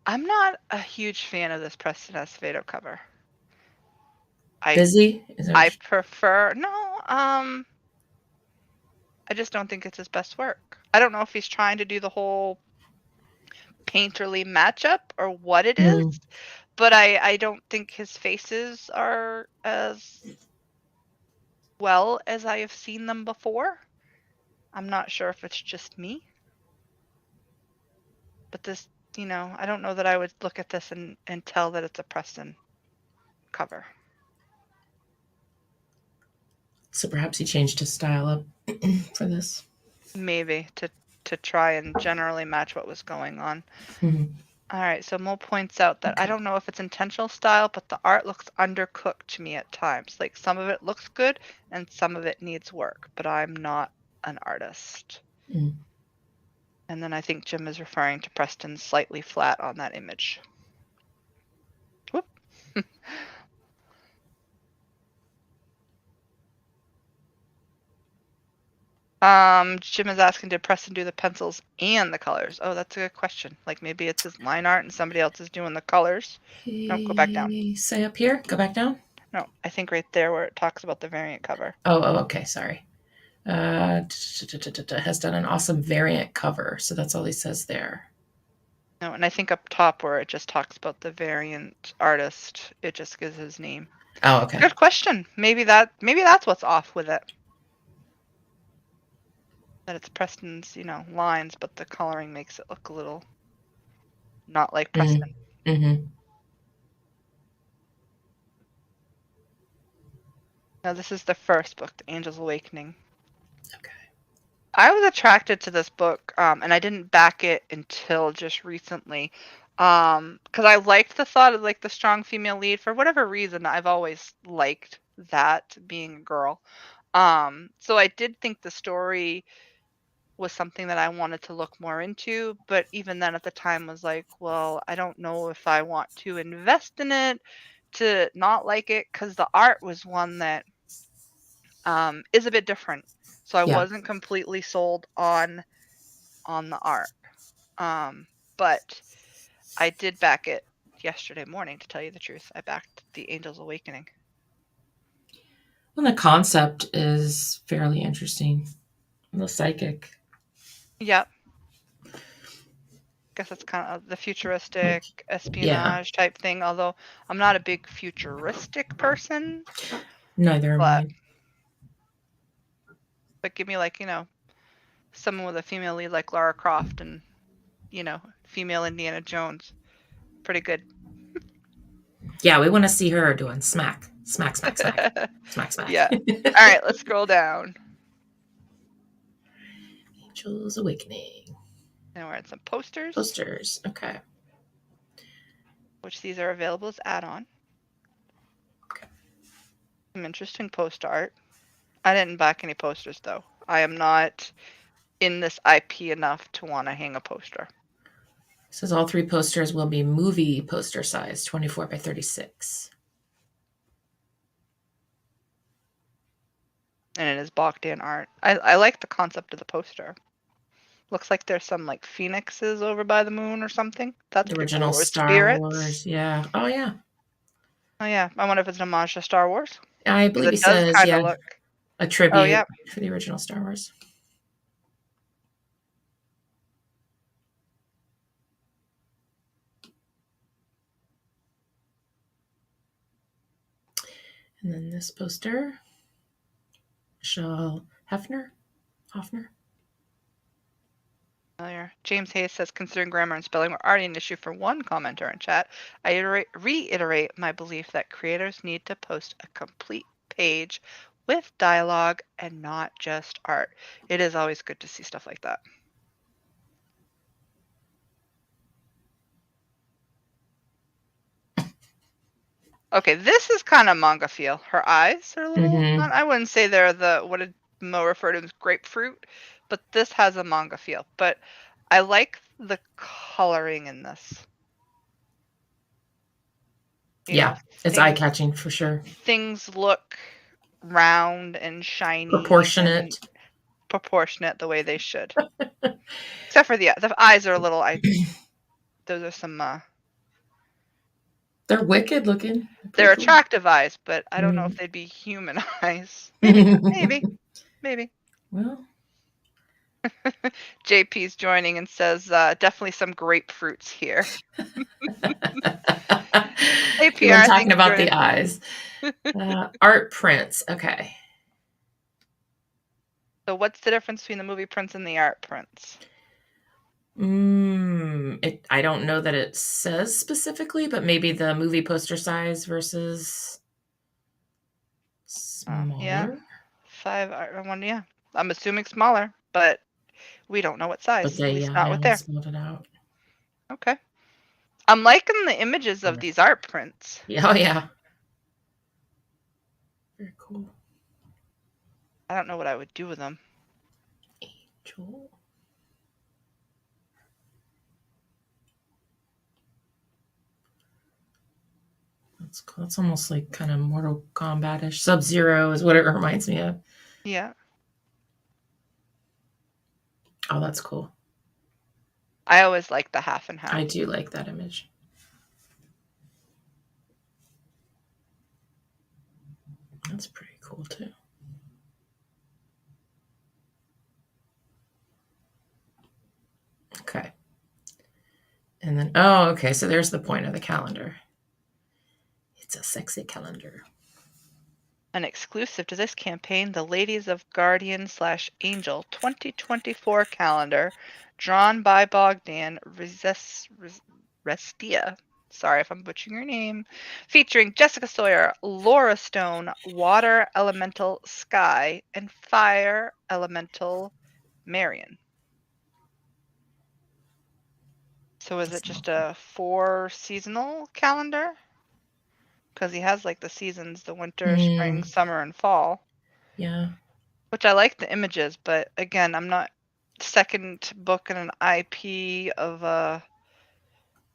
I'm not a huge fan of this Preston Acevedo cover. Busy? I prefer I just don't think it's his best work. I don't know if he's trying to do the whole painterly matchup or what it is, but I don't think his faces are as well as I have seen them before. I'm not sure if it's just me. But this, I don't know that I would look at this and tell that it's a Preston cover. So perhaps he changed his style up for this. Maybe to try and generally match what was going on. Mm-hmm. All right, so Mo points out that I don't know if it's intentional style, but the art looks undercooked to me at times. Like some of it looks good and some of it needs work, but I'm not an artist. Mm. And then I think Jim is referring to Preston slightly flat on that image. Whoop. Jim is asking, did Preston do the pencils and the colors? Oh, that's a good question. Like maybe it's his line art and somebody else is doing the colors. No, go back down. Say up here? Go back down? No, I think right there where it talks about the variant cover. Oh, okay. Sorry. Has done an awesome variant cover. So that's all he says there. No, and I think up top where it just talks about the variant artist, it just gives his name. Oh, okay. Good question. Maybe that's what's off with it. That it's Preston's, lines, but the coloring makes it look a little not like Preston. Mm-hmm. Now, this is the first book, The Angel's Awakening. Okay. I was attracted to this book, and I didn't back it until just recently, because I liked the thought of like the strong female lead. For whatever reason, I've always liked that, being a girl. So I did think the story was something that I wanted to look more into, but even then at the time was like, well, I don't know if I want to invest in it to not like it, because the art was one that is a bit different. So I Yeah. wasn't completely sold on the art. But I did back it yesterday morning, to tell you the truth. I backed The Angel's Awakening. Well, the concept is fairly interesting. The psychic. Yep. Guess it's kind of the futuristic espionage type thing, although I'm not a big futuristic person. Neither am I. But give me, like, someone with a female lead like Lara Croft and, female Indiana Jones. Pretty good. Yeah, we want to see her doing smack. Smack, smack, smack. Smack, smack. Yeah. All right, let's scroll down. Angel's Awakening. And we're at some posters. Posters. Okay. Which these are available as add-on. Okay. Some interesting poster art. I didn't back any posters, though. I am not in this IP enough to want to hang a poster. It says all 3 posters will be movie poster size, 24 by 36. And it is Bogdan art. I like the concept of the poster. Looks like there's some like phoenixes over by the moon or something. That's The pretty original cool. Or Star spirits. Wars. Yeah. Oh, yeah. Oh, yeah. I wonder if it's an homage to Star Wars. I believe he It does says, kind yeah, of look. a tribute Oh, yeah. for the original Star Wars. And then this poster, Michelle Hoffner. Familiar. James Hayes says, considering grammar and spelling were already an issue for one commenter in chat, I reiterate my belief that creators need to post a complete page with dialogue and not just art. It is always good to see stuff like that. Okay, this is kind of manga feel. Her eyes are a little, I wouldn't say they're what did Mo refer to as grapefruit, but this has a manga feel. But I like the coloring in this. It's eye-catching for sure. Things look round and shiny. Proportionate. Proportionate the way they should. Except for the eyes are a little, those are some... They're wicked looking. They're attractive eyes, but I don't know if they'd be human eyes. Maybe. Well, JP's joining and says, definitely some grapefruits here. Hey, Pierre. I'm talking about the eyes. Art prints. Okay. So what's the difference between the movie prints and the art prints? I don't know that it says specifically, but maybe the movie poster size versus smaller. Yeah. 5 1, yeah. I'm assuming smaller, but we don't know what size. Okay, at least not with there. It out. Okay. I'm liking the images of these art prints. Yeah, oh yeah. Very cool. I don't know what I would do with them. Angel. That's cool. It's almost like kind of Mortal Kombat-ish. Sub-Zero is what it reminds me of. Yeah. Oh, that's cool. I always like the half and half. I do like that image. That's pretty cool too. Okay. And then, oh, okay. So there's the point of the calendar. It's a sexy calendar. An exclusive to this campaign, the Ladies of Guardian / Angel 2024 calendar, drawn by Bogdan Restia. Sorry if I'm butchering your name. Featuring Jessica Sawyer, Laura Stone, Water Elemental Sky, and Fire Elemental Marion. So is it just a 4 seasonal calendar? Because he has like the seasons, the winter, spring, summer, and fall. Yeah. Which I like the images, but again, I'm not second book in an IP of a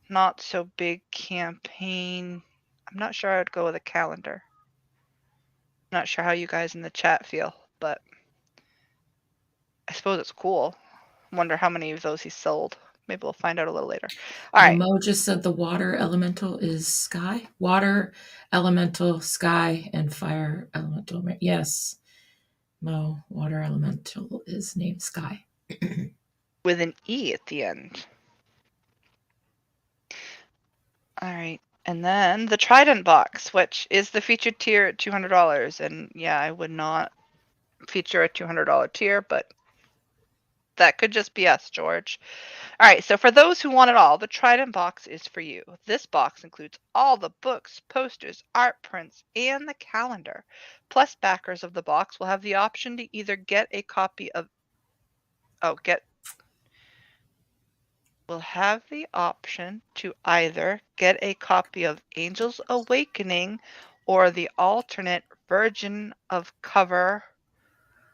not so big campaign. I'm not sure I would go with a calendar. I'm not sure how you guys in the chat feel, but I suppose it's cool. Wonder how many of those he sold. Maybe we'll find out a little later. All right. Mo just said the water elemental is sky. Water elemental, sky, and fire elemental. Yes. Mo, water elemental is named Sky. With an E at the end. All right. And then the Trident box, which is the featured tier at $200. And yeah, I would not feature a $200 tier, but that could just be us, George. All right, so for those who want it all, the Trident box is for you. This box includes all the books, posters, art prints, and the calendar. Plus, backers of the box will have the option to either get a copy of will have the option to either get a copy of Angel's Awakening or the alternate version of cover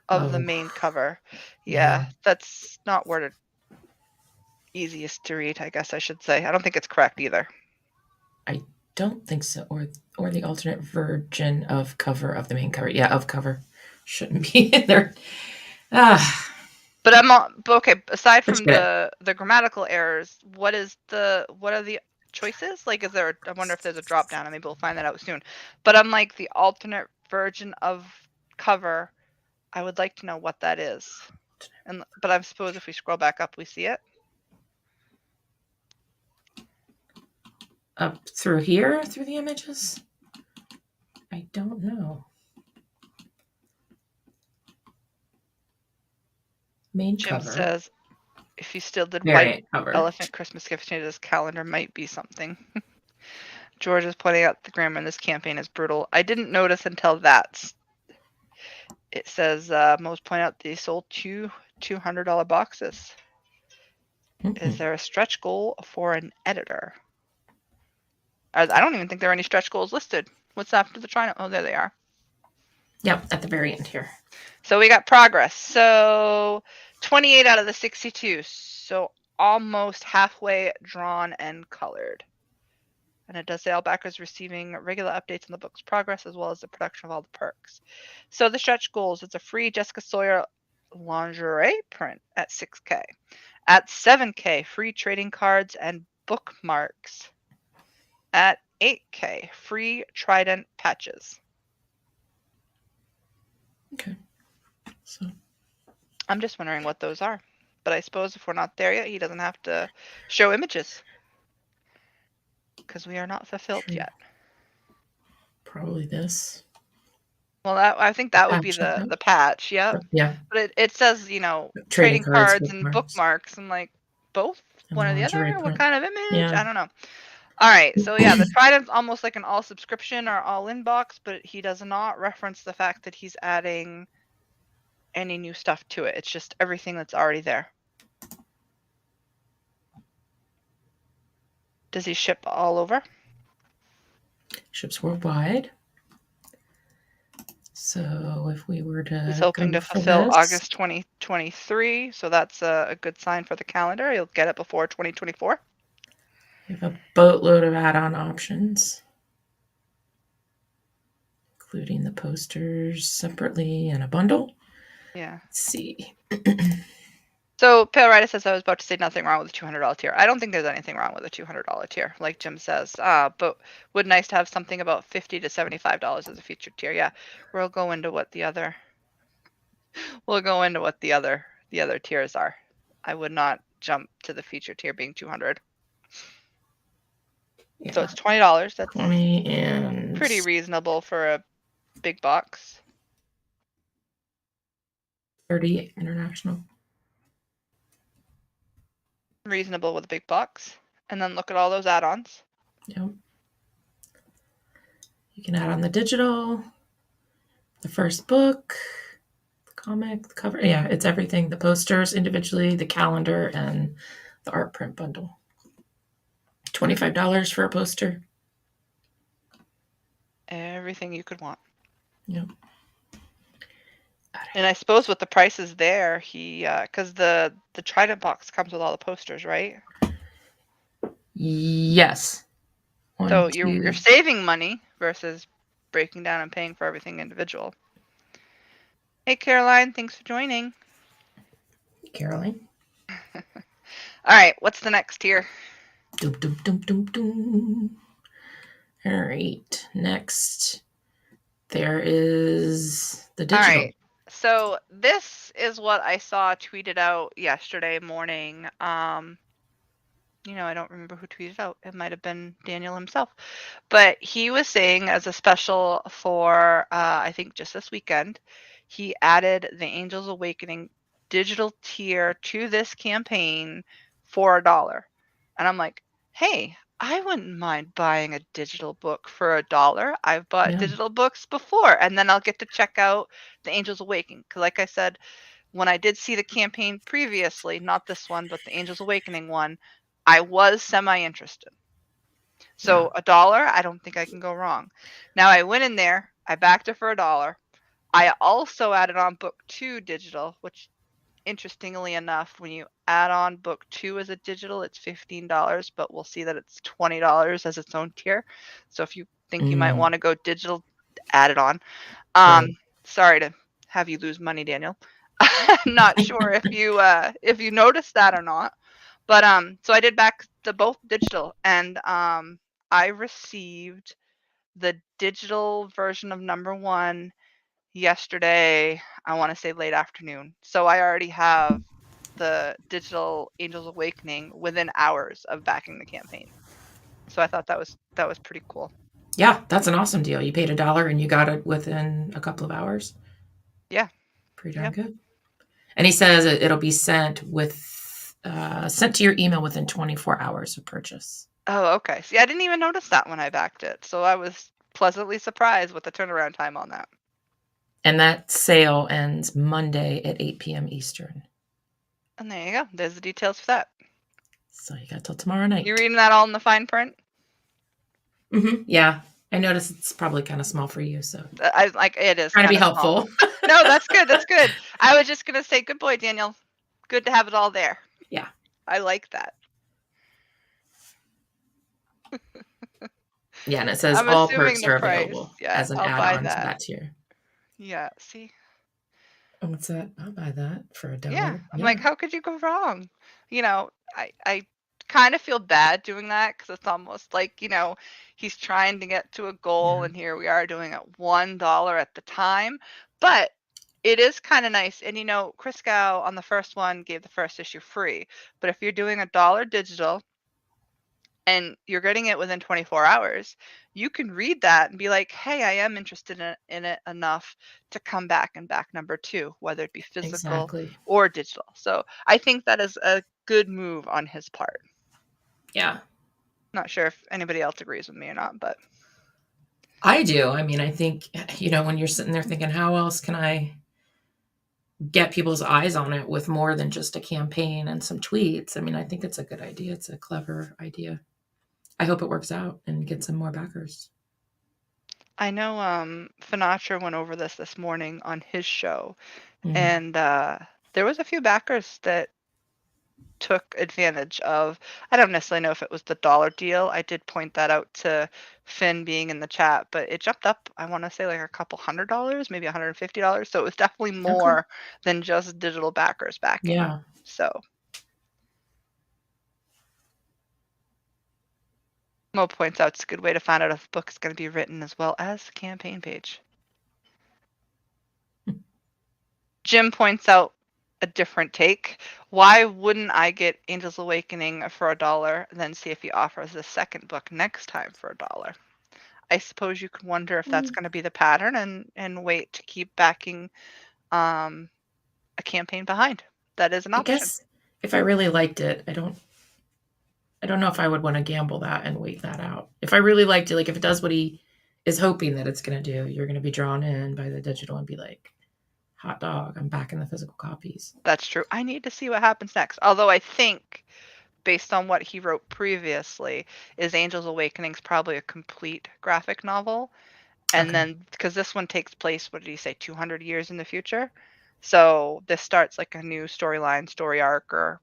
of the main cover. Yeah, that's not worded easiest to read, I guess I should say. I don't think it's correct either. I don't think so. Or the alternate version of cover of the main cover. Yeah, of cover. Shouldn't be in there. But I'm not okay, aside from the grammatical errors, what are the choices? Like, I wonder if there's a drop down, and maybe we'll find that out soon. But I'm like, the alternate version of cover, I would like to know what that is. But I suppose if we scroll back up, we see it. Up through here, through the images? I don't know. Main Jim cover. says, if you still did Variant white cover. elephant Christmas gift to this calendar might be something. George is pointing out the grammar in this campaign is brutal. I didn't notice until that. It says, most point out they sold two $200 boxes. Is there a stretch goal for an editor? I don't even think there are any stretch goals listed. What's after the Trident? Oh, there they are. Yep, at the very end here. So we got progress. So 28 out of the 62. So almost halfway drawn and colored. And it does say all backers receiving regular updates on the book's progress as well as the production of all the perks. So the stretch goals, it's a free Jessica Sawyer lingerie print at 6K. At 7K, free trading cards and bookmarks. At 8K, free Trident patches. Okay. So I'm just wondering what those are. But I suppose if we're not there yet, he doesn't have to show images. Because we are not fulfilled yet. Probably this. Well, I think that would be the patch, yeah. Yeah. But it says, trading cards and bookmarks, and like both, and one or the other. What kind of image? Yeah. I don't know. All right, so yeah, the Trident's almost like an all subscription or all in box, but he does not reference the fact that he's adding any new stuff to it. It's just everything that's already there. Does he ship all over? Ships worldwide. So if we were to... He's hoping to fulfill August 2023, so that's a good sign for the calendar. He'll get it before 2024. We have a boatload of add-on options, including the posters separately in a bundle. Yeah. Let's see. So Pale Rider says, I was about to say nothing wrong with a $200 tier. I don't think there's anything wrong with a $200 tier, like Jim says. But would nice to have something about $50 to $75 as a featured tier. Yeah, we'll go into what the other tiers are. I would not jump to the featured tier being $200. Yeah. So it's $20. That's 20 and pretty reasonable for a big box. 30 international. Reasonable with a big box. and then look at all those add-ons. Yep. You can add on the digital, the first book, the comic, the cover. Yeah, it's everything. The posters individually, the calendar, and the art print bundle. $25 for a poster. Everything you could want. Yep. And I suppose with the prices there, because the Trident box comes with all the posters, right? Yes. So you're saving money versus breaking down and paying for everything individual. Hey, Caroline, thanks for joining. Caroline. All right, what's the next tier? Dum, dum, dum, dum, dum. All right, next there is the digital. All right, so this is what I saw tweeted out yesterday morning. I don't remember who tweeted out. It might have been Daniel himself. But he was saying as a special for, I think just this weekend, he added the Angels Awakening digital tier to this campaign for $1. And I'm like, hey, I wouldn't mind buying a digital book for $1. I've bought digital books before, and then I'll get to check out the Angels Awakening. Because like I said, when I did see the campaign previously, not this one, but the Angels Awakening one, I was semi-interested. So $1, I don't think I can go wrong. Now I went in there, I backed it for $1. I also added on book 2 digital, which interestingly enough, when you add on book 2 as a digital, it's $15, but we'll see that it's $20 as its own tier. So if you think you might want to go digital, add it on. Sorry to have you lose money, Daniel. Not sure if you noticed that or not. But so I did back the both digital, and I received the digital version of number 1 yesterday. I want to say late afternoon. So I already have the digital Angels Awakening within hours of backing the campaign. So I thought that was pretty cool. Yeah, that's an awesome deal. You paid $1 and you got it within a couple of hours. Yeah, pretty darn good. And he says it'll be sent to your email within 24 hours of purchase. Oh, okay. See, I didn't even notice that when I backed it. So I was pleasantly surprised with the turnaround time on that. And that sale ends Monday at 8 p.m. Eastern. And there you go. There's the details for that. So you got till tomorrow night. You reading that all in the fine print? Mm-hmm. Yeah. I noticed it's probably kind of small for you, so I like it is trying to be helpful. No, that's good. That's good. I was just gonna say, good boy, Daniel. Good to have it all there. Yeah, I like that. Yeah, and it says all perks are available as an add-on to that tier. Yeah. See. Oh, what's that? I'll buy that for $1. Yeah. I'm like, how could you go wrong? I kind of feel bad doing that because it's almost like, he's trying to get to a goal, and here we are doing it $1 at the time. But it is kind of nice. And, Christgau on the first one gave the first issue free. But if you're doing $1 digital and you're getting it within 24 hours, you can read that and be like, hey, I am interested in it enough to come back and back number 2, whether it be physical or digital. So I think that is a good move on his part. Yeah. Not sure if anybody else agrees with me or not, but I do. I mean, I think, when you're sitting there thinking, how else can I get people's eyes on it with more than just a campaign and some tweets? I mean, I think it's a good idea. It's a clever idea. I hope it works out and gets some more backers. I know Finatra went over this morning on his show, and there was a few backers that took advantage of. I don't necessarily know if it was the dollar deal. I did point that out to Finn being in the chat, but it jumped up, I want to say like a couple $100, maybe $150. So it was definitely more than just digital backers backing. Yeah. So Mo points out it's a good way to find out if a book is going to be written as well as the campaign page. Jim points out a different take. Why wouldn't I get Angels Awakening for $1 and then see if he offers the second book next time for $1? I suppose you could wonder if that's going to be the pattern and wait to keep backing a campaign behind. That is an option. I guess if I really liked it, I don't know if I would want to gamble that and wait that out. If I really liked it, like if it does what he is hoping that it's going to do, you're going to be drawn in by the digital and be like, hot dog, I'm back in the physical copies. That's true. I need to see what happens next. Although I think, based on what he wrote previously, is Angel's Awakening's probably a complete graphic novel. And Okay. then, because this one takes place, what did he say, 200 years in the future? So this starts like a new storyline, story arc, or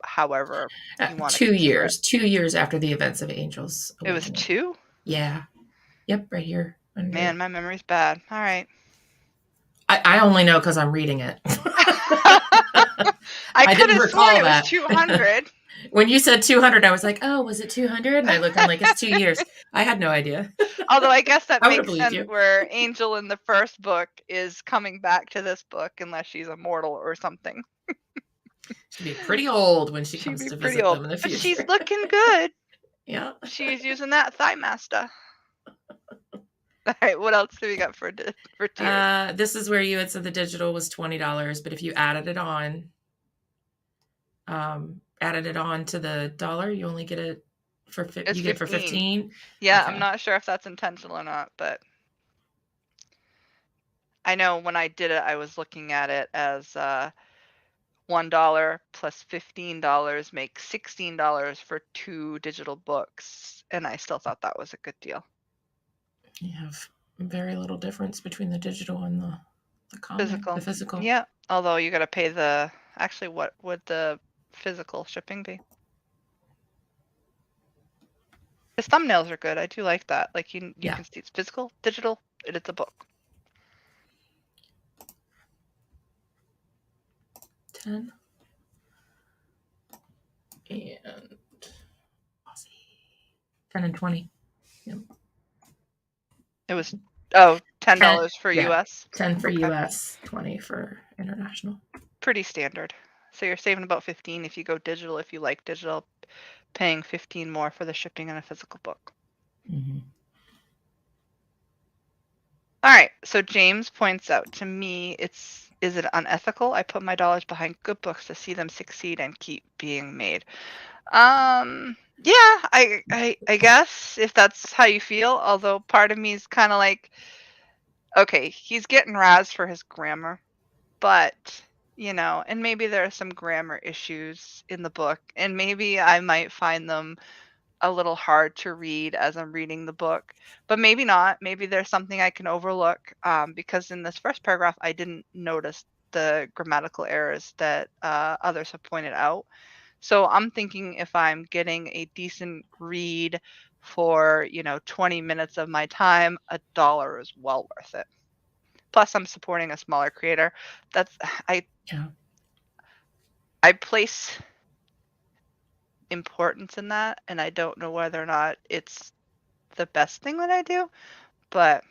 however you want to 2 consider years. 2 years after the events of Angel's it. It was Awakening. 2? Yeah. Yep, right here. Under. Man, my memory's bad. All right. I only know because I'm reading it. I could didn't have recall sworn it that. was 200. When you said 200, I was like, oh, was it 200? And I looked, I'm like, it's 2 years. I had no idea. Although I guess that I would've makes believed sense you. where Angel in the first book is coming back to this book unless she's immortal or something. She'd be pretty old when she She'd comes be to pretty visit old. them in the But future. she's looking good. Yeah. She's using that Thigh Master. All right, what else do we got for tiers? This is where you had said the digital was $20, but if you added it on to the dollar, you only get it for It's you get it for 15. 15. Yeah, Okay. I'm not sure if that's intentional or not, but I know when I did it, I was looking at it as $1 plus $15 makes $16 for 2 digital books, and I still thought that was a good deal. You have very little difference between the digital and the comic, the physical. Yeah, although you got to pay the. Actually, what would the physical shipping be? His thumbnails are good. I do like that. Like you can see it's physical, digital, and it's a book. 10 and 10 and 20. Yep. It was $10 for yeah. US. 10 for US, 20 for international. Pretty standard. So you're saving about 15 if you go digital. If you like digital, paying 15 more for the shipping on a physical book. Mm-hmm. All right. So James points out to me, is it unethical? I put my dollars behind good books to see them succeed and keep being made. Yeah, I guess if that's how you feel. Although part of me is kind of like, okay, he's getting razzed for his grammar, but and maybe there are some grammar issues in the book, and maybe I might find them a little hard to read as I'm reading the book, but maybe not. Maybe there's something I can overlook, because in this first paragraph, I didn't notice the grammatical errors that others have pointed out. So I'm thinking if I'm getting a decent read for 20 minutes of my time, $1 is well worth it. Plus, I'm supporting a smaller creator. I place importance in that, and I don't know whether or not it's the best thing that I do, but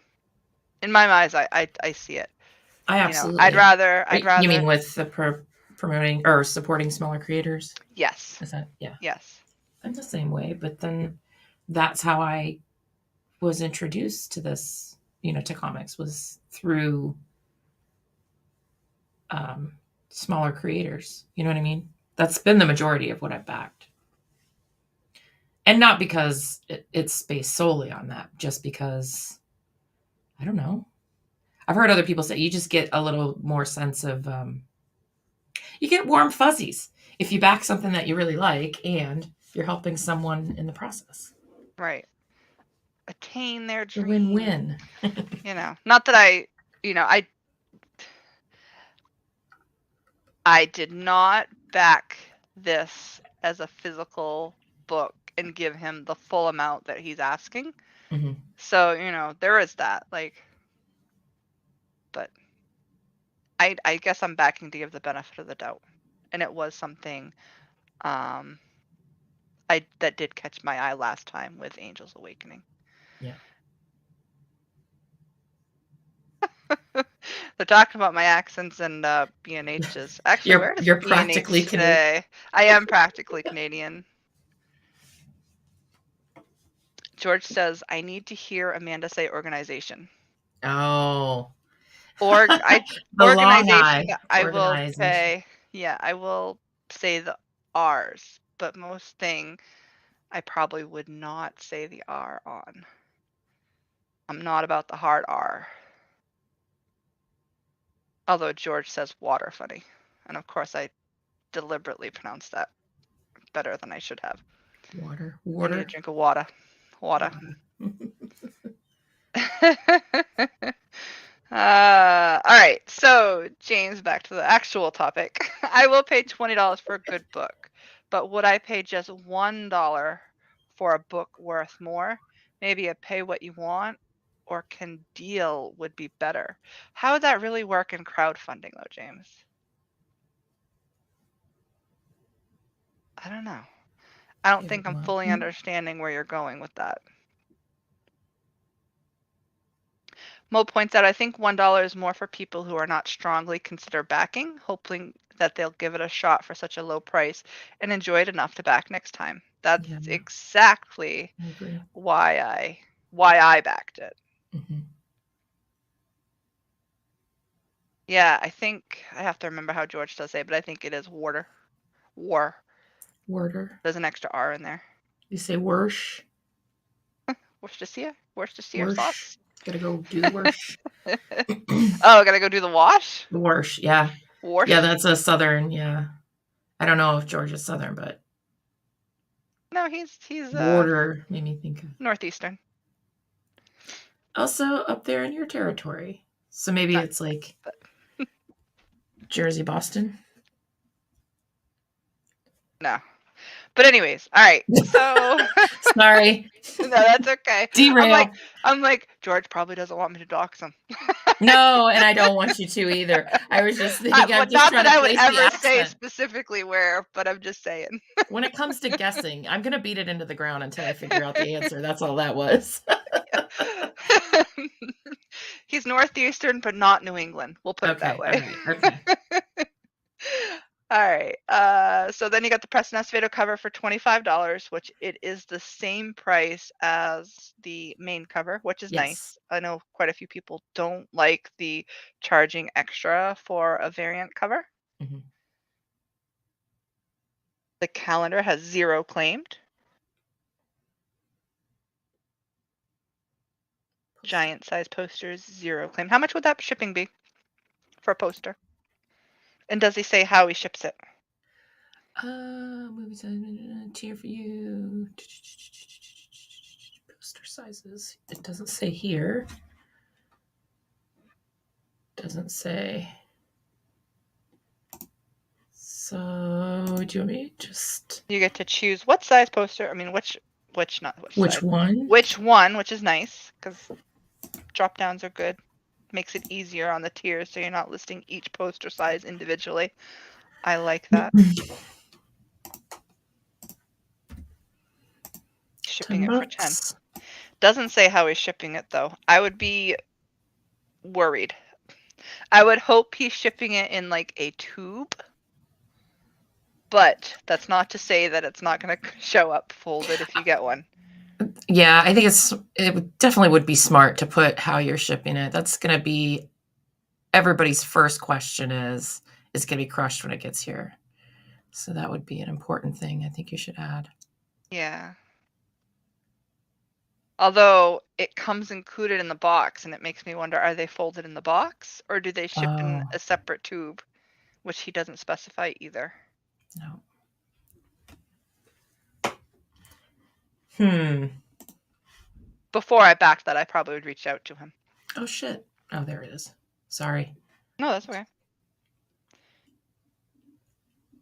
in my eyes, I see it. I absolutely. I'd rather. You mean with the promoting or supporting smaller creators? Yes. Is that Yes. I'm the same way, but then that's how I was introduced to this. To comics was through smaller creators. You know what I mean? That's been the majority of what I've backed. And not because it's based solely on that, just because, I don't know. I've heard other people say you just get a little more sense of, you get warm fuzzies if you back something that you really like and you're helping someone in the process. Right. Attain their dream. Win-win. Not that I did not back this as a physical book and give him the full amount that he's asking. Mm-hmm. So, there is that. But I guess I'm backing to give the benefit of the doubt. And it was something that did catch my eye last time with Angel's Awakening. Yeah. They're talking about my accents and B&H's. Actually, you're practically Canadian. I am practically Canadian. George says, I need to hear Amanda say organization. Oh. Organization. I will say, I will say the R's, but most thing I probably would not say the R on. I'm not about the hard R. Although George says water funny. And of course I deliberately pronounced that better than I should have. Water. I need a Water. drink of water. Water. All right. So, James, back to the actual topic. I will pay $20 for a good book, but would I pay just $1 for a book worth more? Maybe a pay what you want or can deal would be better. How would that really work in crowdfunding, though, James? I don't know. I don't think I'm fully understanding where you're going with that. Mo points out, I think $1 is more for people who are not strongly consider backing, hoping that they'll give it a shot for such a low price and enjoy it enough to back next time. That's Yeah. exactly I agree. why I backed it. Mm-hmm. Yeah, I think I have to remember how George does say, but I think it is water. War. Water. There's an extra R in there. You say worsh. Worcestershire? Worcestershire Worsh. sauce? Gotta go do the worsh. Oh, gotta go do the wash? The worsh, yeah. Wash? Yeah, that's a southern, yeah. I don't know if George is southern, but No, he's water made me think of. northeastern. Also up there in your territory. So maybe it's like Jersey, Boston. No. But anyways, all right. So Sorry. no, that's okay. Derail. I'm like, George probably doesn't want me to dox him. No, and I don't want you to either. I was just thinking, I'm just not trying that to I would place the ever say accent. specifically where, but I'm just saying. When it comes to guessing, I'm gonna beat it into the ground until I figure out the answer. That's all that was. He's northeastern, but not New England. We'll put it that way. All right, okay. All right. So then you got the Preston Acevedo cover for $25, which it is the same price as the main cover, which is nice. I know quite a few people don't like the charging extra for a variant cover. Mm-hmm. The calendar has 0 claimed. Giant size posters, 0 claimed. How much would that shipping be for a poster? And does he say how he ships it? Movie size, tier for you. Poster sizes. It doesn't say here. Doesn't say. So do you want me just? You get to choose what size poster. I mean, which one? Which one, which is nice because drop downs are good. Makes it easier on the tiers, so you're not listing each poster size individually. I like that. Shipping it for 10. Doesn't say how he's shipping it though. I would be worried. I would hope he's shipping it in like a tube. But that's not to say that it's not going to show up folded if you get one. Yeah, I think it definitely would be smart to put how you're shipping it. That's going to be everybody's first question is going to be crushed when it gets here. So that would be an important thing I think you should add. Yeah. Although it comes included in the box, and it makes me wonder, are they folded in the box or do they ship in a separate tube, which he doesn't specify either. No. Before I backed that, I probably would reach out to him. Oh, shit. Oh, there it is. Sorry. No, that's okay.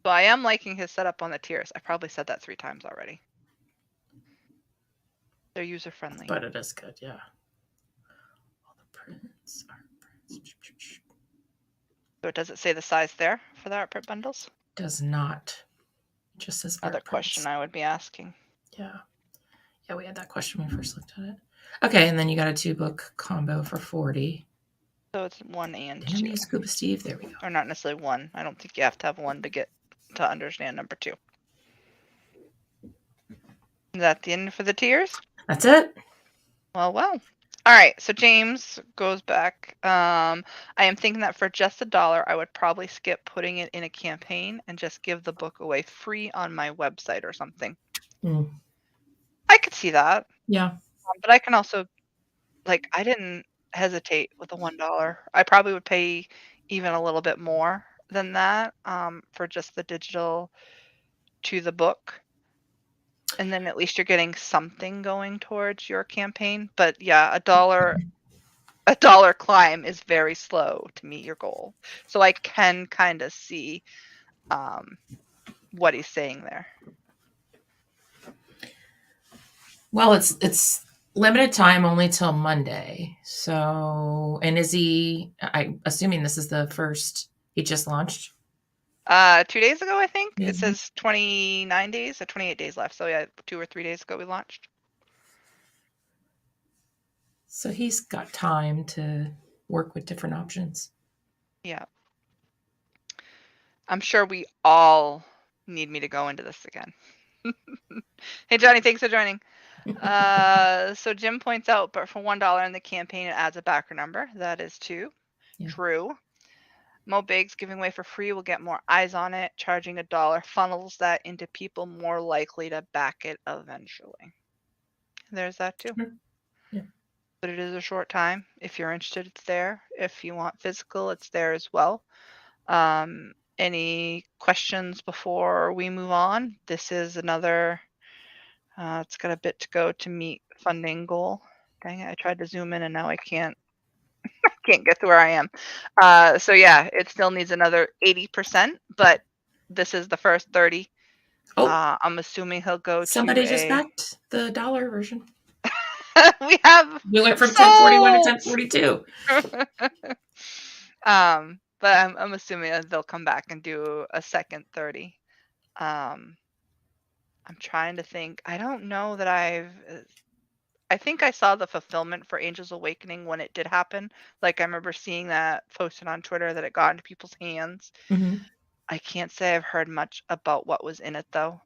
So I am liking his setup on the tiers. I probably said that 3 times already. They're user-friendly. But it is good, yeah. All the prints are prints. So does it say the size there for the art print bundles? Does not. It just says art Another question I would be asking. Yeah. Yeah, we had that question when we first looked at it. Okay, and then you got a 2-book combo for $40. So it's 1 and 2. Enemy Scuba Steve, there we go. Or not necessarily 1. I don't think you have to have 1 to understand number 2. Is that the end for the tiers? That's it. Well. All right, so James goes back. I am thinking that for just $1, I would probably skip putting it in a campaign and just give the book away free on my website or something. I could see that. Yeah. But I can also, like, I didn't hesitate with the $1. I probably would pay even a little bit more than that for just the digital to the book. And then at least you're getting something going towards your campaign. But yeah, a dollar climb is very slow to meet your goal. So I can kind of see what he's saying there. Well, it's limited time only till Monday. So, and is he? I'm assuming this is the first he just launched. 2 days ago, I think it Mhm. says 29 days or 28 days left. So yeah, 2 or 3 days ago we launched. So he's got time to work with different options. Yeah. I'm sure we all need me to go into this again. Hey, Johnny, thanks for joining. So Jim points out, but for $1 in the campaign, it adds a backer number. That is 2. Yeah. True. Mo Biggs giving away for free will get more eyes on it. Charging $1 funnels that into people more likely to back it eventually. There's that too. Sure. Yeah. But it is a short time. If you're interested, it's there. If you want physical, it's there as well. Any questions before we move on? This is another, it's got a bit to go to meet funding goal. Dang it, I tried to zoom in and now I can't get to where I am. So yeah, it still needs another 80%, but this is the first 30. Oh, I'm assuming he'll go somebody to just backed the dollar version. We have We went from sold! 1041 to 1042. But I'm assuming that they'll come back and do a second 30. I'm trying to think. I don't know that I think I saw the fulfillment for Angels Awakening when it did happen. Like I remember seeing that posted on Twitter that it got into people's hands. Mm-hmm. I can't say I've heard much about what was in it though.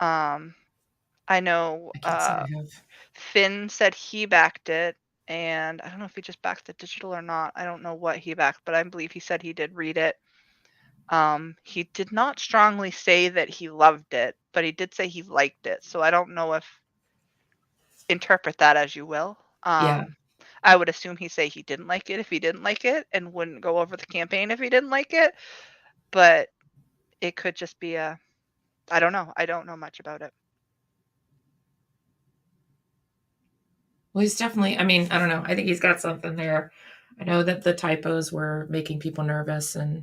I know I can't say I have. Finn said he backed it, and I don't know if he just backed the digital or not. I don't know what he backed, but I believe he said he did read it. He did not strongly say that he loved it, but he did say he liked it. So I don't know if interpret that as you will. Yeah. I would assume he'd say he didn't like it if he didn't like it and wouldn't go over the campaign if he didn't like it. But it could just be I don't know. I don't know much about it. Well, he's definitely, I mean, I don't know. I think he's got something there. I know that the typos were making people nervous and,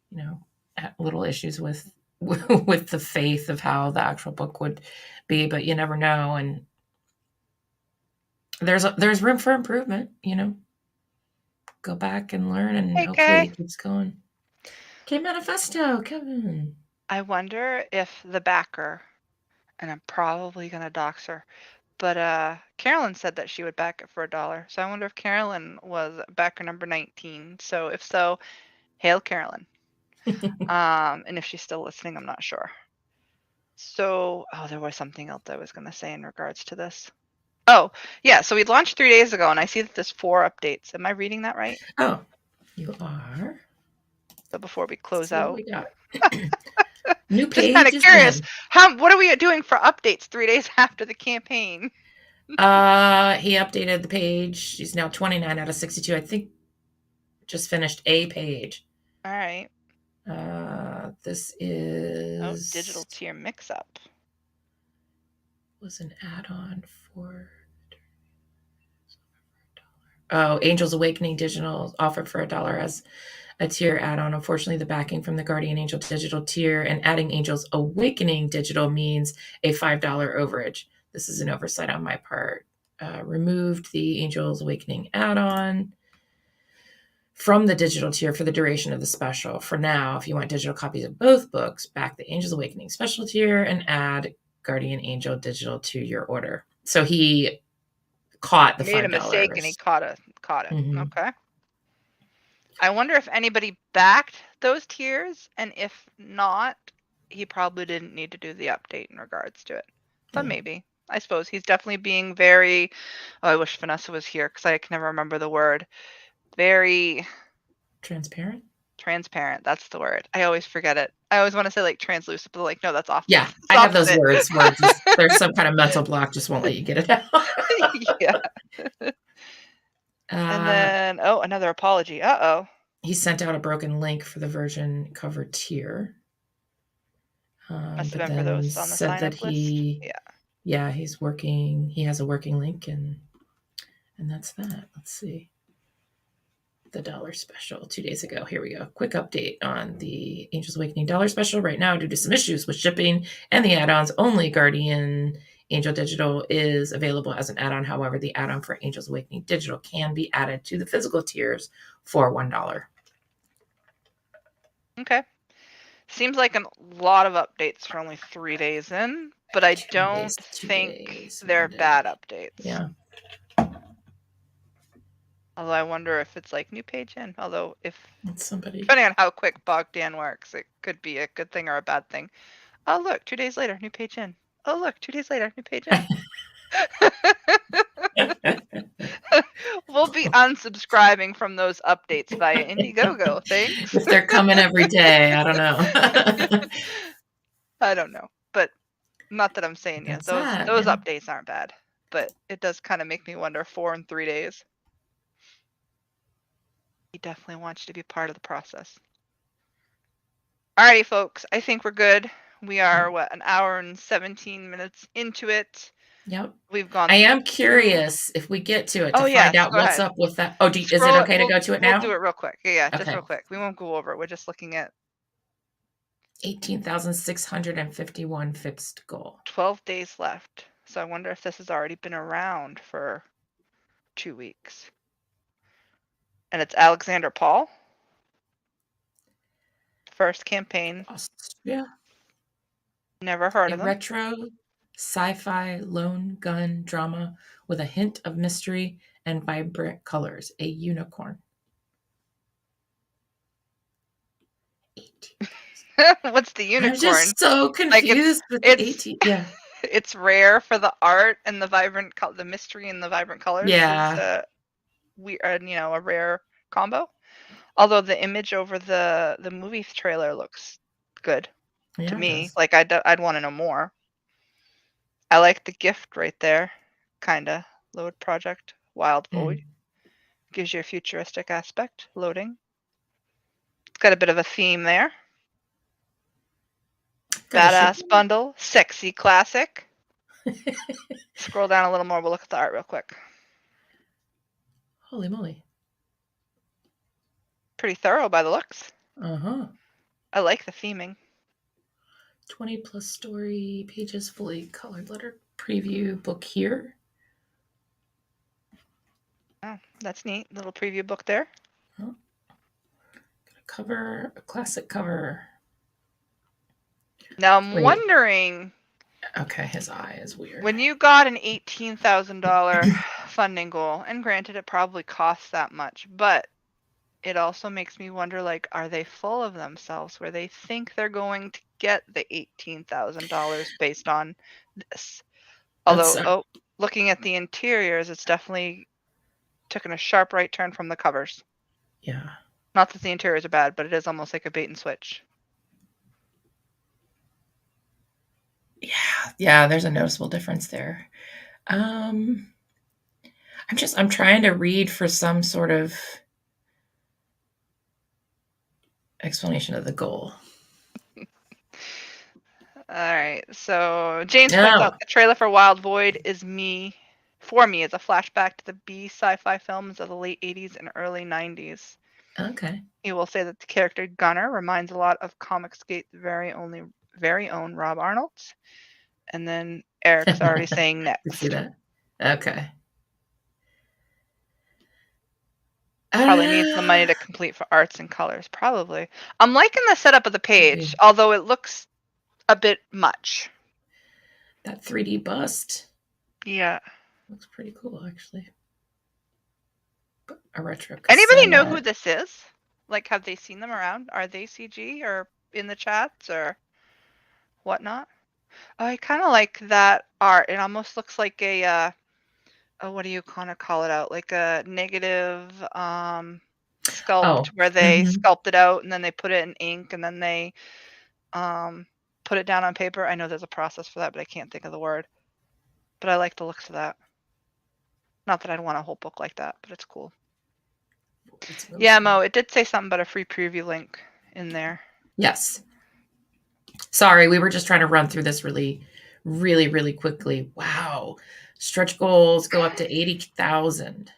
you know, had little issues with with the faith of how the actual book would be, but you never know. And there's room for improvement, you know. Go back and learn and Hey, hopefully Kay. it keeps going. Okay, Manifesto, Kevin. I wonder if the backer, and I'm probably going to dox her, but Carolyn said that she would back it for $1. So I wonder if Carolyn was backer number 19. So if so, hail Carolyn. And if she's still listening, I'm not sure. So, there was something else I was going to say in regards to this. Oh, yeah. So we launched 3 days ago, and I see that there's 4 updates. Am I reading that right? Oh, you are. So before we close See what out, we got. New just page. kind of is curious. in. What are we doing for updates 3 days after the campaign? He updated the page. She's now 29 out of 62. I think just finished a page. All right. This is Digital tier mix-up. Was an add-on for Angels Awakening Digital offered for $1 as a tier add-on. Unfortunately, the backing from the Guardian Angel Digital tier and adding Angels Awakening Digital means a $5 overage. This is an oversight on my part. Removed the Angels Awakening add-on from the digital tier for the duration of the special. For now, if you want digital copies of both books, back the Angels Awakening special tier and add Guardian Angel Digital to your order. So he caught the $5. Made a mistake and he caught it. Mhm. Okay. I wonder if anybody backed those tiers, and if not, he probably didn't need to do the update in regards to it. But maybe. I suppose he's definitely being very. Oh, I wish Vanessa was here because I can never remember the word. Very transparent. Transparent. That's the word. I always forget it. I always want to say like translucent, but like no, that's off. Yeah, I have those words where there's some kind of mental block, just won't let you get it out. Yeah. And then another apology. He sent out a broken link for the version cover tier. Must have but been for then those on the said that sign-up list. he's working. He has a working link, and that's that. Let's see. The dollar special 2 days ago. Here we go. Quick update on the Angels Awakening dollar special. Right now, due to some issues with shipping and the add-ons, only Guardian Angel Digital is available as an add-on. However, the add-on for Angels Awakening Digital can be added to the physical tiers for $1. Okay. Seems like a lot of updates for only 3 days in, but I don't think they're bad updates. Yeah. Although I wonder if it's like new page in. Although depending on how quick Bogdan works, it could be a good thing or a bad thing. Oh look, 2 days later, new page in. Oh look, 2 days later, new page in. We'll be unsubscribing from those updates via Indiegogo. Thanks. If they're coming every day, I don't know. I don't know, but not that I'm saying those updates aren't bad, but it does kind of make me wonder. 4 and 3 days. He definitely wants you to be part of the process. Alrighty, folks. I think we're good. We are an hour and 17 minutes into it. Yep. We've gone. I am curious if we get to it to find out what's up with that. Oh, is it okay to go to it now? We'll do it real quick. Yeah, just real quick. We won't go over it. We're just looking at 18,651 fixed goal. 12 days left. So I wonder if this has already been around for 2 weeks. And it's Alexander Paul. First campaign. Austria. Never heard of him. Retro sci-fi lone gun drama with a hint of mystery and vibrant colors. A unicorn. 18. What's the unicorn? I'm just so confused with the 18. Yeah. It's rare for the art and the vibrant the mystery and the vibrant colors. Yeah. A rare combo. Although the image over the movie trailer looks good to me. Like I'd want to know more. I like the gift right there. Kinda. Load project. Wild Void. Gives you a futuristic aspect. Loading. It's got a bit of a theme there. Badass bundle. Sexy classic. Scroll down a little more. We'll look at the art real quick. Holy moly. Pretty thorough by the looks. I like the theming. 20 plus story pages, fully colored letter preview book here. Oh, that's neat. Little preview book there. Oh. A classic cover. Now I'm wondering. Okay, his eye is weird. When you got an $18,000 funding goal, and granted it probably costs that much, but it also makes me wonder, like, are they full of themselves where they think they're going to get the $18,000 based on this? Although, looking at the interiors, it's definitely taken a sharp right turn from the covers. Yeah. Not that the interiors are bad, but it is almost like a bait and switch. Yeah, there's a noticeable difference there. I'm trying to read for some sort of explanation of the goal. All right, so James points out the trailer for Wild Void is for me, is a flashback to the B sci-fi films of the late 80s and early 90s. Okay. He will say that the character Gunner reminds a lot of Comicsgate's very own Rob Arnold. And then Eric's already saying next. See that? Okay. Probably needs the money to complete for arts and colors. Probably. I'm liking the setup of the page, although it looks a bit much. That 3D bust. Yeah. Looks pretty cool, actually. A retro. Anybody know who this is? Like, have they seen them around? Are they CG or in the chats or whatnot? Oh, I kind of like that art. It almost looks like a what do you kind of call it out? Like a negative sculpt, where they sculpt it out and then they put it in ink and then they put it down on paper. I know there's a process for that, but I can't think of the word. But I like the looks of that. Not that I'd want a whole book like that, but it's cool. Really yeah, smart. Mo, it did say something about a free preview link in there. Yes. Sorry, we were just trying to run through this really, really, really quickly. Wow. Stretch goals go up to 80,000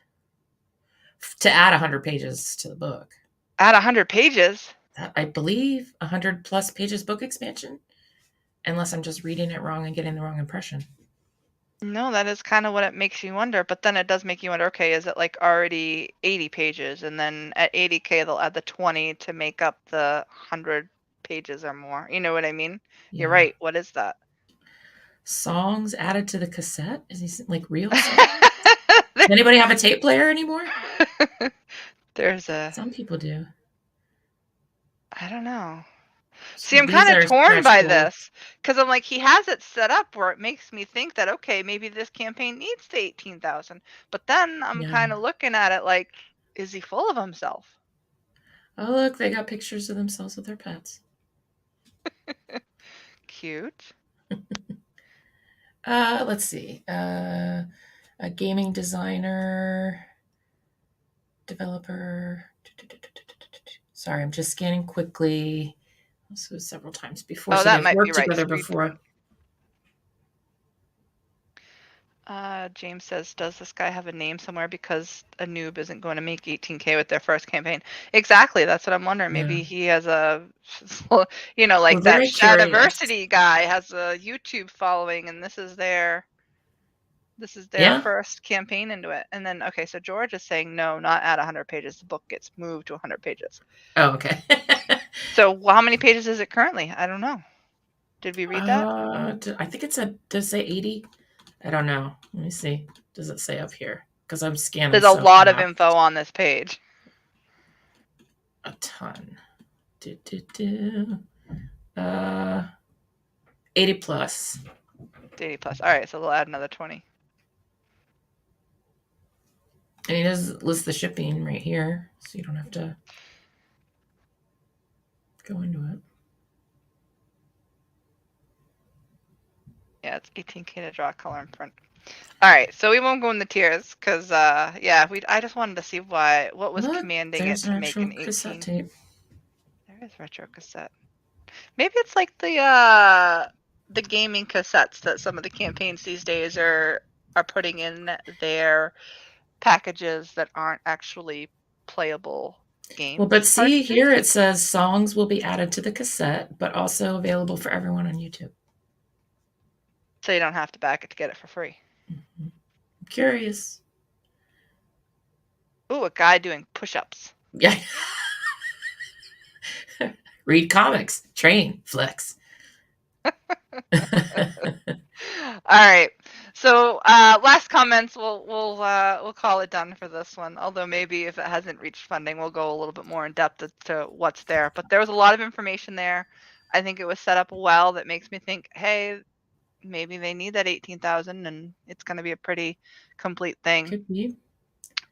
to add 100 pages to the book. Add 100 pages? I believe 100 plus pages book expansion, unless I'm just reading it wrong and getting the wrong impression. No, that is kind of what it makes you wonder. But then it does make you wonder, okay, is it like already 80 pages? And then at 80K, they'll add the 20 to make up the 100 pages or more. You know what I mean? Yeah. You're right. What is that? Songs added to the cassette? Is he like real songs? Does anybody have a tape player anymore? There's a... Some people do. I don't know. See, I'm kind of torn by this because I'm like, he has it set up where it makes me think that, okay, maybe this campaign needs the 18,000. But then I'm kind of looking at it like, is he full of himself? Oh, look, they got pictures of themselves with their pets. Cute. Let's see. A gaming designer, developer. Sorry, I'm just scanning quickly. This was several times before. Oh, so that might worked be right. together before. James says, does this guy have a name somewhere because a noob isn't going to make 18K with their first campaign? Exactly. That's what I'm wondering. Maybe he has a, you know, like that Shadiversity guy has a YouTube following and this is their first campaign into it. And then, okay, so George is saying, no, not at 100 pages. The book gets moved to 100 pages. Oh, okay. So how many pages is it currently? I don't know. Did we read that? I think does it say 80? I don't know. Let me see. Does it say up here? Because I'm scanning. There's a lot of info on this page. A ton. 80 plus. 80 plus. All right, so they'll add another 20. And he does list the shipping right here, so you don't have to go into it. Yeah, it's 18K to draw, color, and print. All right, so we won't go in the tiers because, I just wanted to see what was commanding it to make an 18. Tape. There is retro cassette. Maybe it's like the gaming cassettes that some of the campaigns these days are putting in their packages that aren't actually playable games. Well, but see here it says songs will be added to the cassette, but also available for everyone on YouTube. So you don't have to back it to get it for free. Mm-hmm. I'm curious. Ooh, a guy doing push-ups. Yeah. Read comics, train, flex. All right. So last comments. We'll call it done for this one. Although maybe if it hasn't reached funding, we'll go a little bit more in depth as to what's there. But there was a lot of information there. I think it was set up well. That makes me think, hey, maybe they need that 18,000, and it's going to be a pretty complete thing. Could be.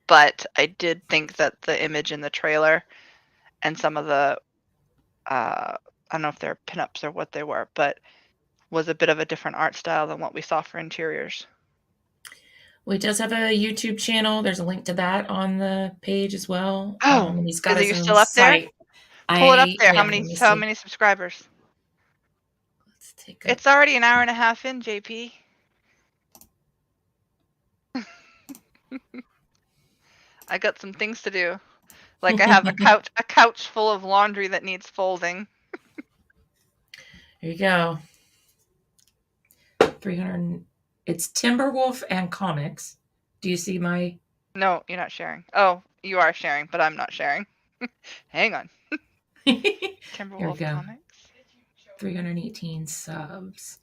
But I did think that the image in the trailer and some of the I don't know if they're pinups or what they were, but was a bit of a different art style than what we saw for interiors. Well, he does have a YouTube channel. There's a link to that on the page as well. Oh, and he's got his own still up site. There? Pull it up there. How many subscribers? Let's take It's already an hour and a half in, JP. I got some things to do. Like I have a couch full of laundry that needs folding. Here you go. 300. It's Timberwolf and comics. Do you see my? No, you're not sharing. Oh, you are sharing, but I'm not sharing. Hang on. Timberwolf comics. 318 subs.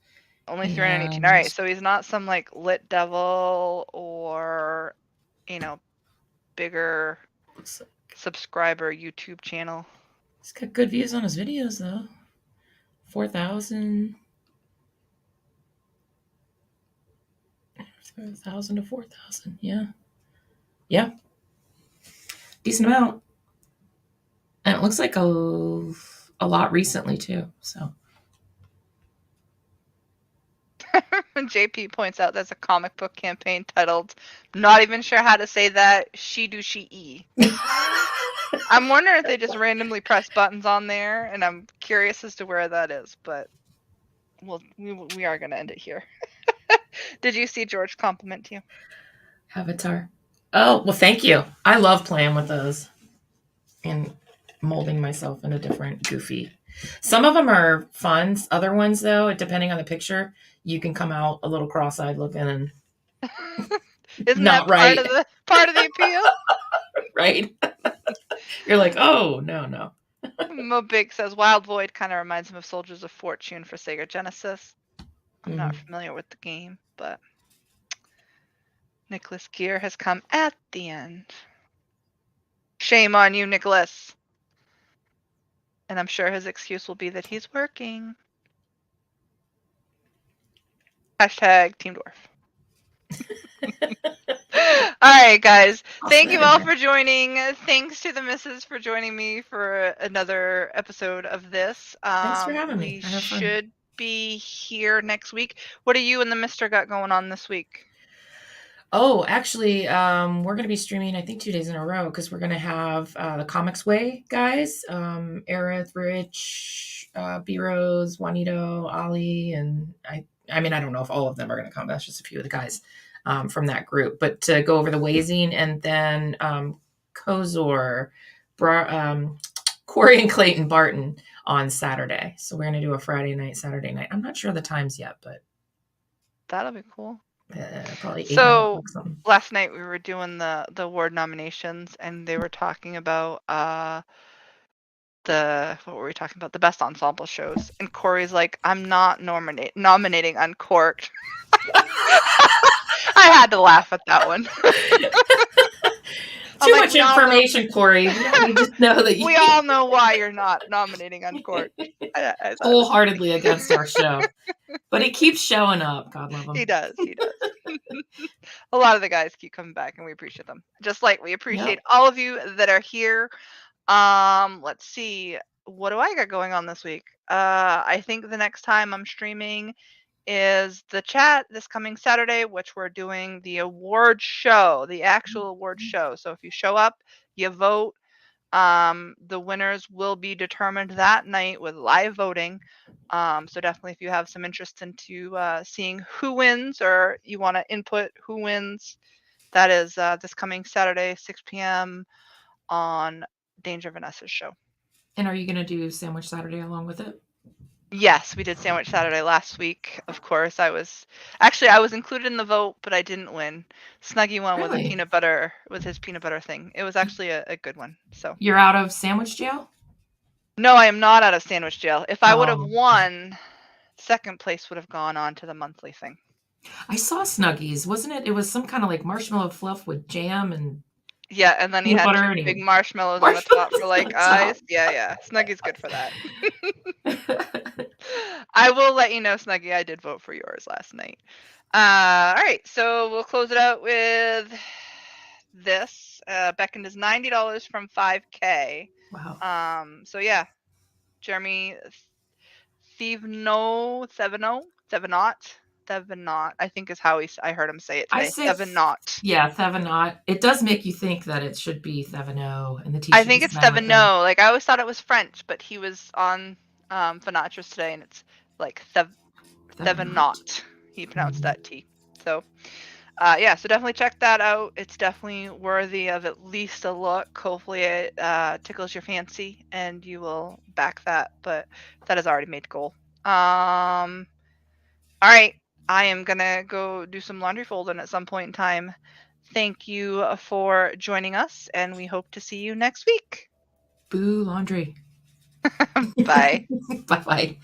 Only 318. All right, so he's not some like lit devil or, bigger subscriber YouTube channel. He's got good views on his videos though. 4,000. 1,000 to 4,000. Yeah. Decent amount. And it looks like a lot recently too. So JP points out there's a comic book campaign titled, not even sure how to say that, She Do She E. I'm wondering if they just randomly press buttons on there, and I'm curious as to where that is, but we are going to end it here. Did you see George compliment you? Avatar. Oh, well, thank you. I love playing with those and molding myself into different goofy. Some of them are fun. Other ones, though, depending on the picture, you can come out a little cross-eyed looking and Isn't not that right. part of the appeal? Right? You're like, oh, no. Mo Big says Wild Void kind of reminds him of Soldiers of Fortune for Sega Genesis. I'm not familiar with the game, but Nicholas Gear has come at the end. Shame on you, Nicholas. And I'm sure his excuse will be that he's working. Hashtag Team Dwarf. All right, guys. Thank you all for joining. Thanks to the missus for joining me for another episode of this. Thanks for having me. We should be here next week. What are you and the Mister got going on this week? Oh, actually, we're going to be streaming, I think, 2 days in a row because we're going to have the Comics Way guys, Aerith, Rich, B Rose, Juanito, Ali, and I mean, I don't know if all of them are going to come. That's just a few of the guys from that group. But to go over the Wazing, and then Kozor, Corey and Clayton Barton on Saturday. So we're going to do a Friday night, Saturday night. I'm not sure the times yet, but that'll be cool. Probably 8 so last night we were doing the award nominations, and they were talking about what were we talking about? The best ensemble shows. And Corey's like, I'm not nominating Uncorked. I had to laugh at that one. Too much information, Corey. We just know that we all know why you're not nominating Uncorked. Wholeheartedly against our show. But he keeps showing up. God love him. He does. A lot of the guys keep coming back, and we appreciate them. Just like we appreciate all of you that are here. Let's see. What do I got going on this week? I think the next time I'm streaming is the chat this coming Saturday, which we're doing the award show, the actual award show. So if you show up, you vote. The winners will be determined that night with live voting. So definitely, if you have some interest into seeing who wins, or you want to input who wins, that is this coming Saturday, 6 p.m. on Danger Vanessa's show. And are you going to do Sandwich Saturday along with it? Yes, we did Sandwich Saturday last week. Of course, I was included in the vote, but I didn't win. Snuggy won with his peanut butter thing. It was actually a good one. So you're out of sandwich jail? No, I am not out of sandwich jail. If I would have won, second place would have gone on to the monthly thing. I saw Snuggies, wasn't it? It was some kind of like marshmallow fluff with jam and yeah, and then he had two big marshmallows on the top for like eyes. Yeah. Snuggie's good for that. I will let you know, Snuggie, I did vote for yours last night. All right, so we'll close it out with this. Beckoned is $90 from 5K. Wow. So yeah, Jeremy Thevenot, I think is how I heard him say it today. Thevenot. Yeah, Thevenot. It does make you think that it should be Thevenot, and the I think it's Thevenot. Like I always thought it was French, but he was on Finatra's today, and it's like Thevenot. He pronounced that T. So yeah, so definitely check that out. It's definitely worthy of at least a look. Hopefully it tickles your fancy and you will back that, but that is already made goal. All right, I am gonna go do some laundry folding at some point in time. Thank you for joining us, and we hope to see you next week. Boo laundry. Bye. Bye-bye.